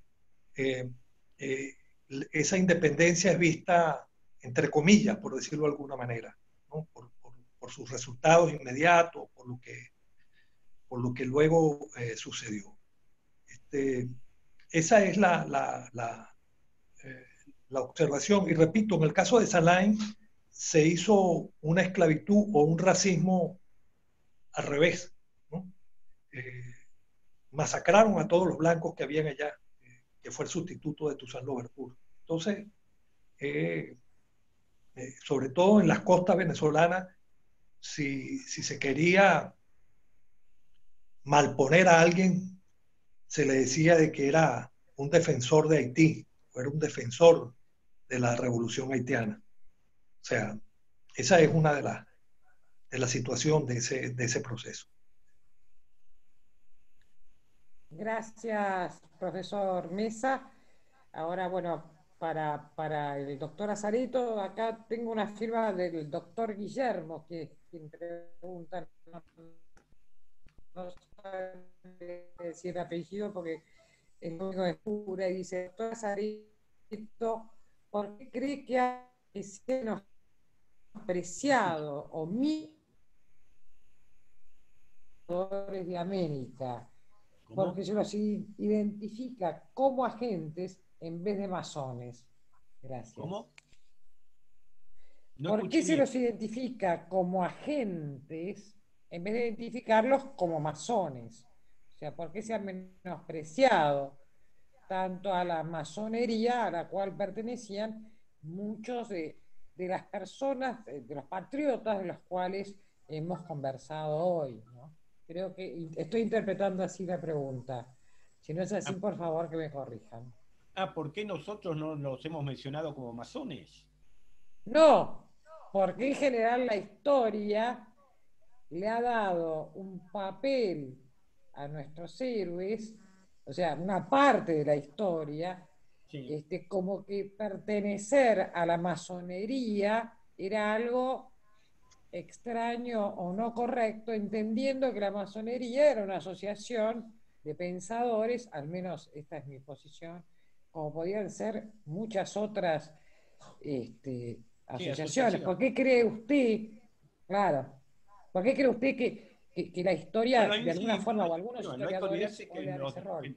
eh, eh, esa independencia es vista, entre comillas, por decirlo de alguna manera, ¿no? Por sus resultados inmediatos, por lo que luego sucedió. Esa es la observación. Y repito, en el caso de Salain se hizo una esclavitud o un racismo al revés, ¿no? Masacraron a todos los blancos que habían allá, que fue el sustituto de Toussaint Louverture. Entonces, sobre todo en las costas venezolanas, si se quería malponer a alguien, se le decía de que era un defensor de Haití, o era un defensor de la revolución haitiana. O sea, esa es una de la situación de ese proceso. Gracias, profesor Mesa. Ahora, bueno, para el doctor Azarito, acá tengo una firma del doctor Guillermo, que quien pregunta, no no sabe decir el apellido porque el único es pura, y dice, doctor Sarito, ¿por qué cree que se ha menospreciado o de América? ¿Cómo? Porque se los identifica como agentes en vez de masones. Gracias. ¿Cómo? No ¿Por qué escuché se bien. los identifica como agentes en vez de identificarlos como masones? O sea, ¿por qué se ha menospreciado tanto a la masonería a la cual pertenecían muchos de las personas, de los patriotas de los cuales hemos conversado hoy, ¿no? Creo que estoy interpretando así la pregunta. Si no es así, por favor, que me corrijan. ¿Por qué nosotros no los hemos mencionado como masones? No, porque en general la historia le ha dado un papel a nuestros héroes, o sea, una parte de la historia, Sí. como que pertenecer a la masonería era algo extraño o no correcto, entendiendo que la masonería era una asociación de pensadores, al menos esta es mi posición, como podían ser muchas otras asociaciones. ¿Por qué cree usted, claro, por qué cree usted que la historia, Bueno, de alguna sí, forma, o algunos no hay que historiadores olvidarse que juegan ese rol?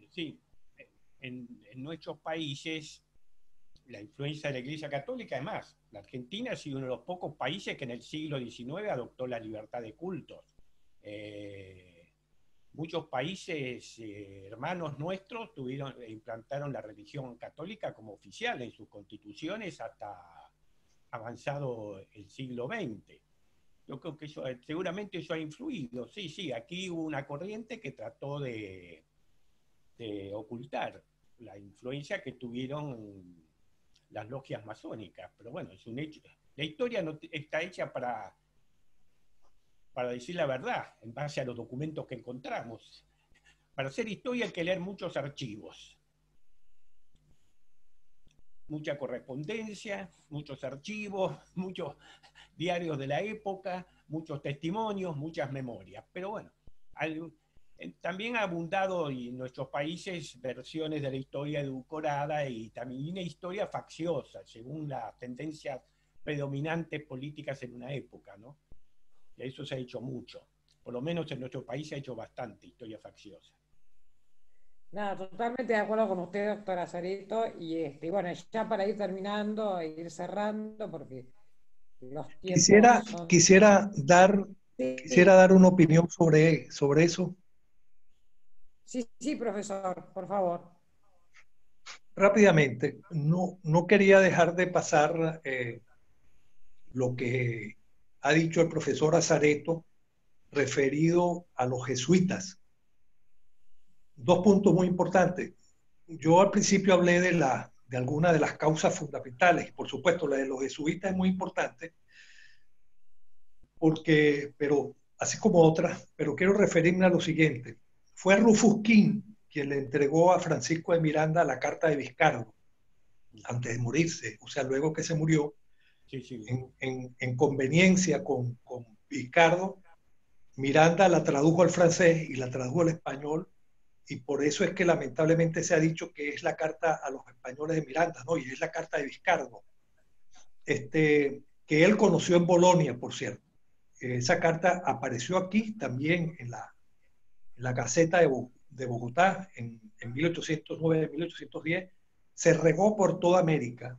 en nuestros países la influencia de la Iglesia Católica, además, la Argentina ha sido uno de los pocos países que en el siglo XIX adoptó la libertad de cultos. Muchos países hermanos nuestros implantaron la religión católica como oficial en sus constituciones hasta avanzado el siglo XX. Yo creo que seguramente eso ha influido. Sí, aquí hubo una corriente que trató de ocultar la influencia que tuvieron las logias masónicas, pero bueno, es un hecho. La historia no está hecha para decir la verdad, en base a los documentos que encontramos. Para hacer historia hay que leer muchos archivos, mucha correspondencia, muchos archivos, muchos diarios de la época, muchos testimonios, muchas memorias. Pero bueno, también ha abundado en nuestros países versiones de la historia edulcorada y también una historia facciosa, según las tendencias predominantes políticas en una época, ¿no? Y eso se ha hecho mucho. Por lo menos en nuestro país se ha hecho bastante historia facciosa. Nada, totalmente de acuerdo con usted, doctora Sarito, y bueno, ya para ir terminando e ir cerrando, porque los tiempos son... Quisiera dar una opinión sobre eso. Sí, profesor, por favor. Rápidamente, no quería dejar de pasar lo que ha dicho el profesor Azareto referido a los jesuitas. Dos puntos muy importantes. Yo al principio hablé de algunas de las causas fundamentales. Por supuesto, la de los jesuitas es muy importante, pero así como otras, pero quiero referirme a lo siguiente. Fue Rufus King quien le entregó a Francisco de Miranda la carta de Vizcardo antes de morirse, o sea, luego que se murió, en conveniencia con Vizcardo, Miranda la tradujo al francés y la tradujo al español, y por eso es que lamentablemente se ha dicho que es la carta a los españoles de Miranda, ¿no? Y es la carta de Vizcardo, que él conoció en Bolonia, por cierto. Esa carta apareció aquí también en la Gaceta de Bogotá en 1809-1810, se regó por toda América.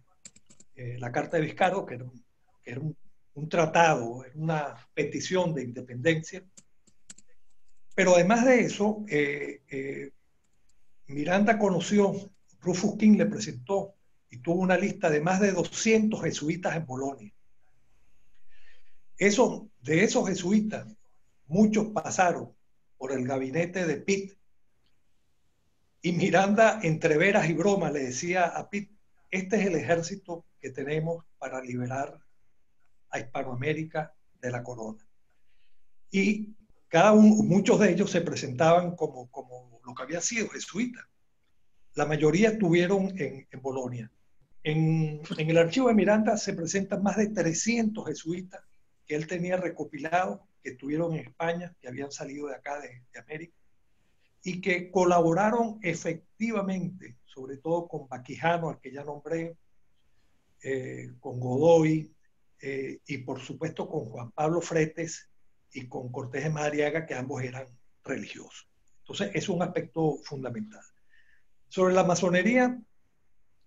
La carta de Vizcardo, que era un tratado, una petición de independencia. Pero además de eso, Miranda conoció, Rufus King le presentó y tuvo una lista de más de 200 jesuitas en Bolonia. De esos jesuitas, muchos pasaron por el gabinete de Pitt, y Miranda, entre veras y bromas, le decía a Pitt: este es el ejército que tenemos para liberar a Hispanoamérica de la corona. Y muchos de ellos se presentaban como lo que había sido jesuita. La mayoría estuvieron en Bolonia. En el archivo de Miranda se presentan más de 300 jesuitas que él tenía recopilados que estuvieron en España, que habían salido de acá, de América, y que colaboraron efectivamente, sobre todo con Baquijano, al que ya nombré, con Godoy, y por supuesto con Juan Pablo Fretes y con Cortés de Madariaga, que ambos eran religiosos. Entonces, es un aspecto fundamental. Sobre la masonería,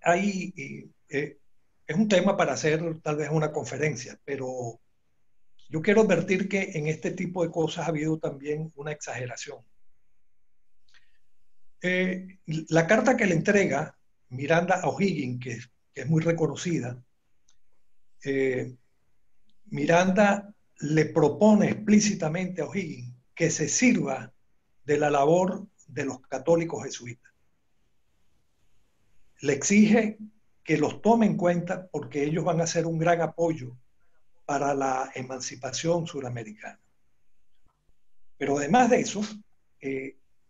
es un tema para hacer tal vez una conferencia, pero yo quiero advertir que en este tipo de cosas ha habido también una exageración. La carta que le entrega Miranda a O'Higgins, que es muy reconocida, Miranda le propone explícitamente a O'Higgins que se sirva de la labor de los católicos jesuitas. Le exige que los tome en cuenta porque ellos van a ser un gran apoyo para la emancipación suramericana. Pero además de eso,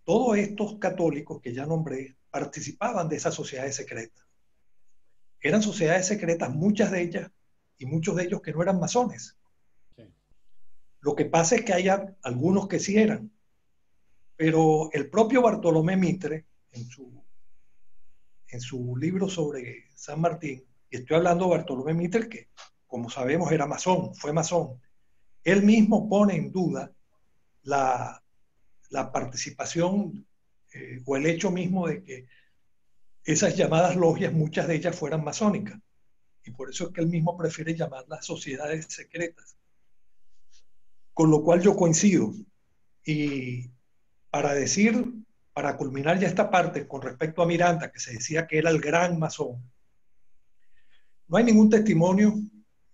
todos estos católicos que ya nombré participaban de esas sociedades secretas. Eran sociedades secretas, muchas de ellas, y muchos de ellos que no eran masones. Sí. Lo que pasa es que hay algunos que sí eran, pero el propio Bartolomé Mitre, en su libro sobre San Martín, y estoy hablando de Bartolomé Mitre, que como sabemos era masón, fue masón, él mismo pone en duda la participación o el hecho mismo de que esas llamadas logias, muchas de ellas fueran masónicas. Y por eso es que él mismo prefiere llamarlas sociedades secretas. Con lo cual yo coincido. Y para culminar ya esta parte con respecto a Miranda, que se decía que era el gran masón, no hay ningún testimonio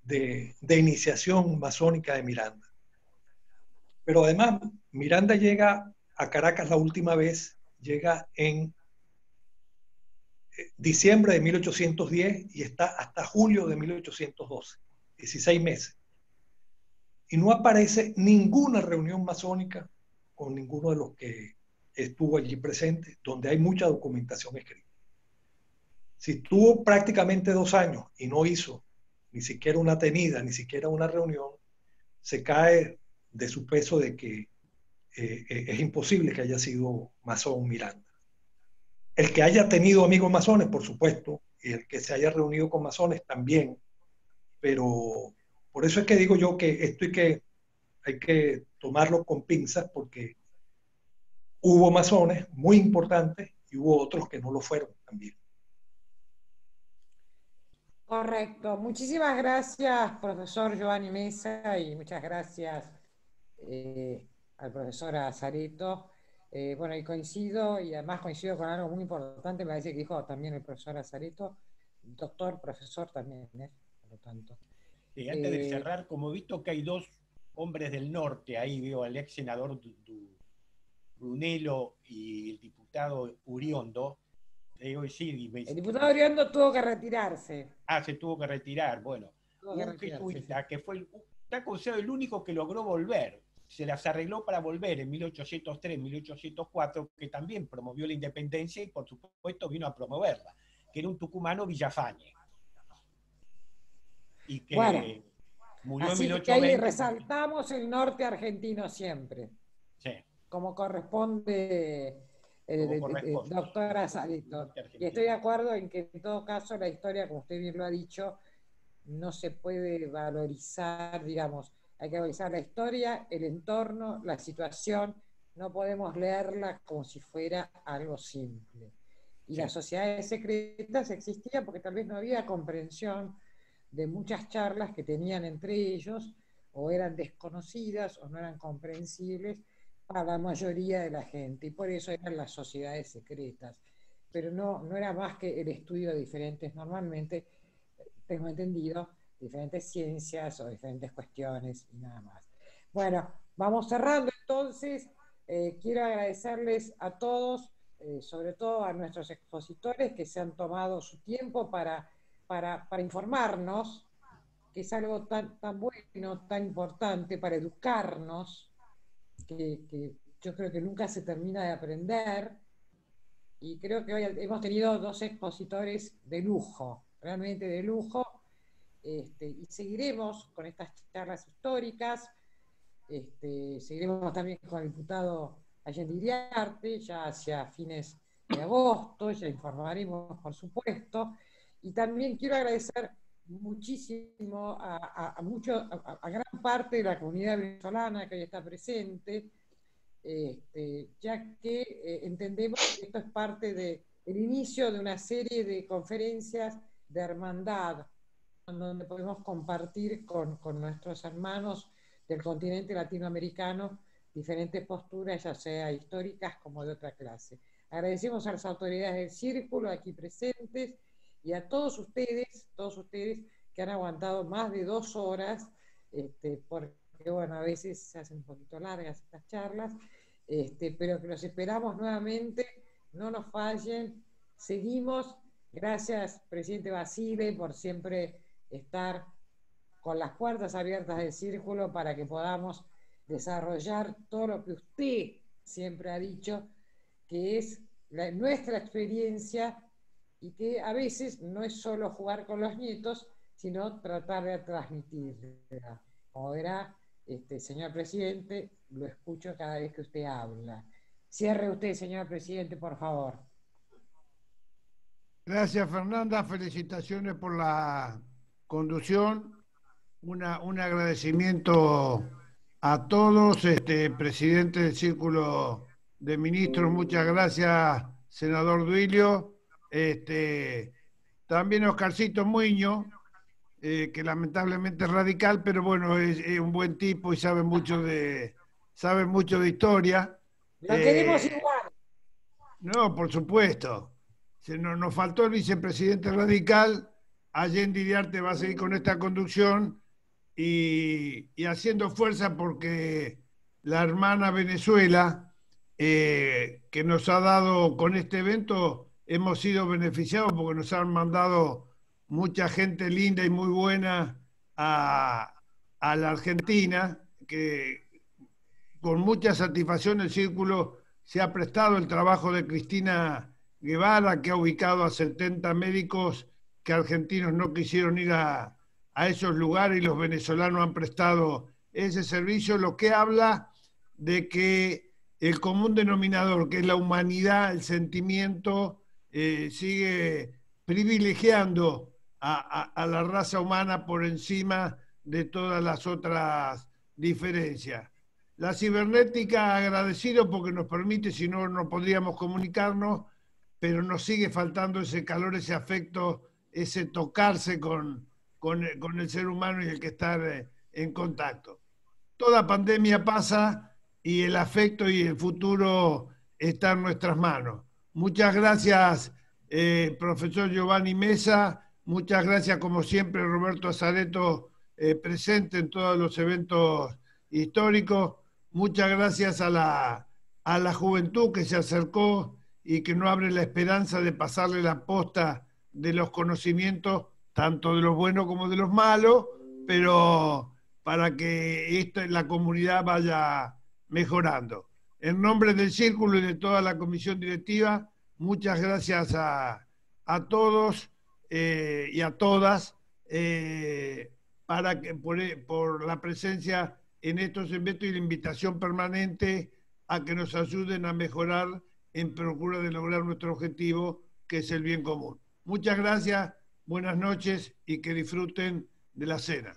de iniciación masónica de Miranda. Pero además, Miranda llega a Caracas la última vez, llega en diciembre de 1810 y está hasta julio de 1812, 16 meses. Y no aparece ninguna reunión masónica con ninguno de los que estuvo allí presente, donde hay mucha documentación escrita. Si estuvo prácticamente 2 años y no hizo ni siquiera una tenida, ni siquiera una reunión, se cae de su peso de que es imposible que haya sido masón Miranda. El que haya tenido amigos masones, por supuesto, y el que se haya reunido con masones también, pero por eso es que digo yo que esto hay que tomarlo con pinzas, porque hubo masones muy importantes y hubo otros que no lo fueron también. Correcto. Muchísimas gracias, profesor Giovanni Mesa, y muchas gracias al profesor Azareto. Bueno, y coincido, y además coincido con algo muy importante, me parece que dijo también el profesor Azareto, doctor, profesor también, por lo tanto. Antes de cerrar, como he visto que hay 2 hombres del norte, ahí veo al ex senador Brunello y el diputado Uriondo. El diputado Uriondo tuvo que retirarse. Se tuvo que retirar, bueno. Un jesuita que está considerado el único que logró volver. Se las arregló para volver en 1803, 1804, que también promovió la independencia y por supuesto vino a promoverla, que era un tucumano, Villafañe. Y que murió en 1820. Que ahí resaltamos el norte argentino siempre. Sí. Como corresponde, doctor Azareto. Y estoy de acuerdo en que en todo caso la historia, como usted bien lo ha dicho, no se puede valorizar, digamos, hay que valorizar la historia, el entorno, la situación, no podemos leerla como si fuera algo simple. Y las sociedades secretas existían porque tal vez no había comprensión de muchas charlas que tenían entre ellos, o eran desconocidas o no eran comprensibles para la mayoría de la gente, y por eso eran las sociedades secretas. Pero no era más que el estudio de diferentes, normalmente, tengo entendido, diferentes ciencias o diferentes cuestiones y nada más. Bueno, vamos cerrando entonces. Quiero agradecerles a todos, sobre todo a nuestros expositores que se han tomado su tiempo para informarnos, que es algo tan bueno, tan importante para educarnos, que yo creo que nunca se termina de aprender, y creo que hoy hemos tenido 2 expositores de lujo, realmente de lujo, y seguiremos con estas charlas históricas. Seguiremos también con el diputado Allende Iriarte, ya hacia fines de agosto, ya informaremos, por supuesto. Y también quiero agradecer muchísimo a gran parte de la comunidad venezolana que hoy está presente, ya que entendemos que esto es parte del inicio de una serie de conferencias de hermandad, donde podemos compartir con nuestros hermanos del continente latinoamericano diferentes posturas, ya sea históricas como de otra clase. Agradecemos a las autoridades del Círculo aquí presentes y a todos ustedes que han aguantado más de 2 horas, porque bueno, a veces se hacen un poquito largas estas charlas, pero que los esperamos nuevamente, no nos fallen, seguimos. Gracias, presidente Basile, por siempre estar con las puertas abiertas del Círculo para que podamos desarrollar todo lo que usted siempre ha dicho, que es nuestra experiencia, y que a veces no es solo jugar con los nietos, sino tratar de transmitirla. Como verá, señor presidente, lo escucho cada vez que usted habla. Cierre usted, señor presidente, por favor. Gracias, Fernanda. Felicitaciones por la conducción. Un agradecimiento a todos, presidente del Círculo de Ministros. Muchas gracias, senador Duilio. También Oscarcito Muiño, que lamentablemente es radical, pero bueno, es un buen tipo y sabe mucho de historia. Lo queremos igual. No, por supuesto. Nos faltó el vicepresidente radical. Allende Iriarte va a seguir con esta conducción y haciendo fuerza porque la hermana Venezuela, que nos ha dado con este evento, hemos sido beneficiados porque nos han mandado mucha gente linda y muy buena a la Argentina, que con mucha satisfacción el Círculo se ha prestado el trabajo de Cristina Guevara, que ha ubicado a 70 médicos que argentinos no quisieron ir a esos lugares y los venezolanos han prestado ese servicio, lo que habla de que el común denominador, que es la humanidad, el sentimiento, sigue privilegiando a la raza humana por encima de todas las otras diferencias. La cibernética, agradecido porque nos permite, si no, no podríamos comunicarnos, pero nos sigue faltando ese calor, ese afecto, ese tocarse con el ser humano y el que estar en contacto. Toda pandemia pasa y el afecto y el futuro está en nuestras manos. Muchas gracias, profesor Giovanni Mesa. Muchas gracias, como siempre, Roberto Azareto, presente en todos los eventos históricos. Muchas gracias a la juventud que se acercó y que no abre la esperanza de pasarle la posta de los conocimientos, tanto de los buenos como de los malos, pero para que la comunidad vaya mejorando. En nombre del Círculo y de toda la comisión directiva, muchas gracias a todos y a todas por la presencia en estos eventos y la invitación permanente a que nos ayuden a mejorar en procura de lograr nuestro objetivo, que es el bien común. Muchas gracias, buenas noches y que disfruten de la cena.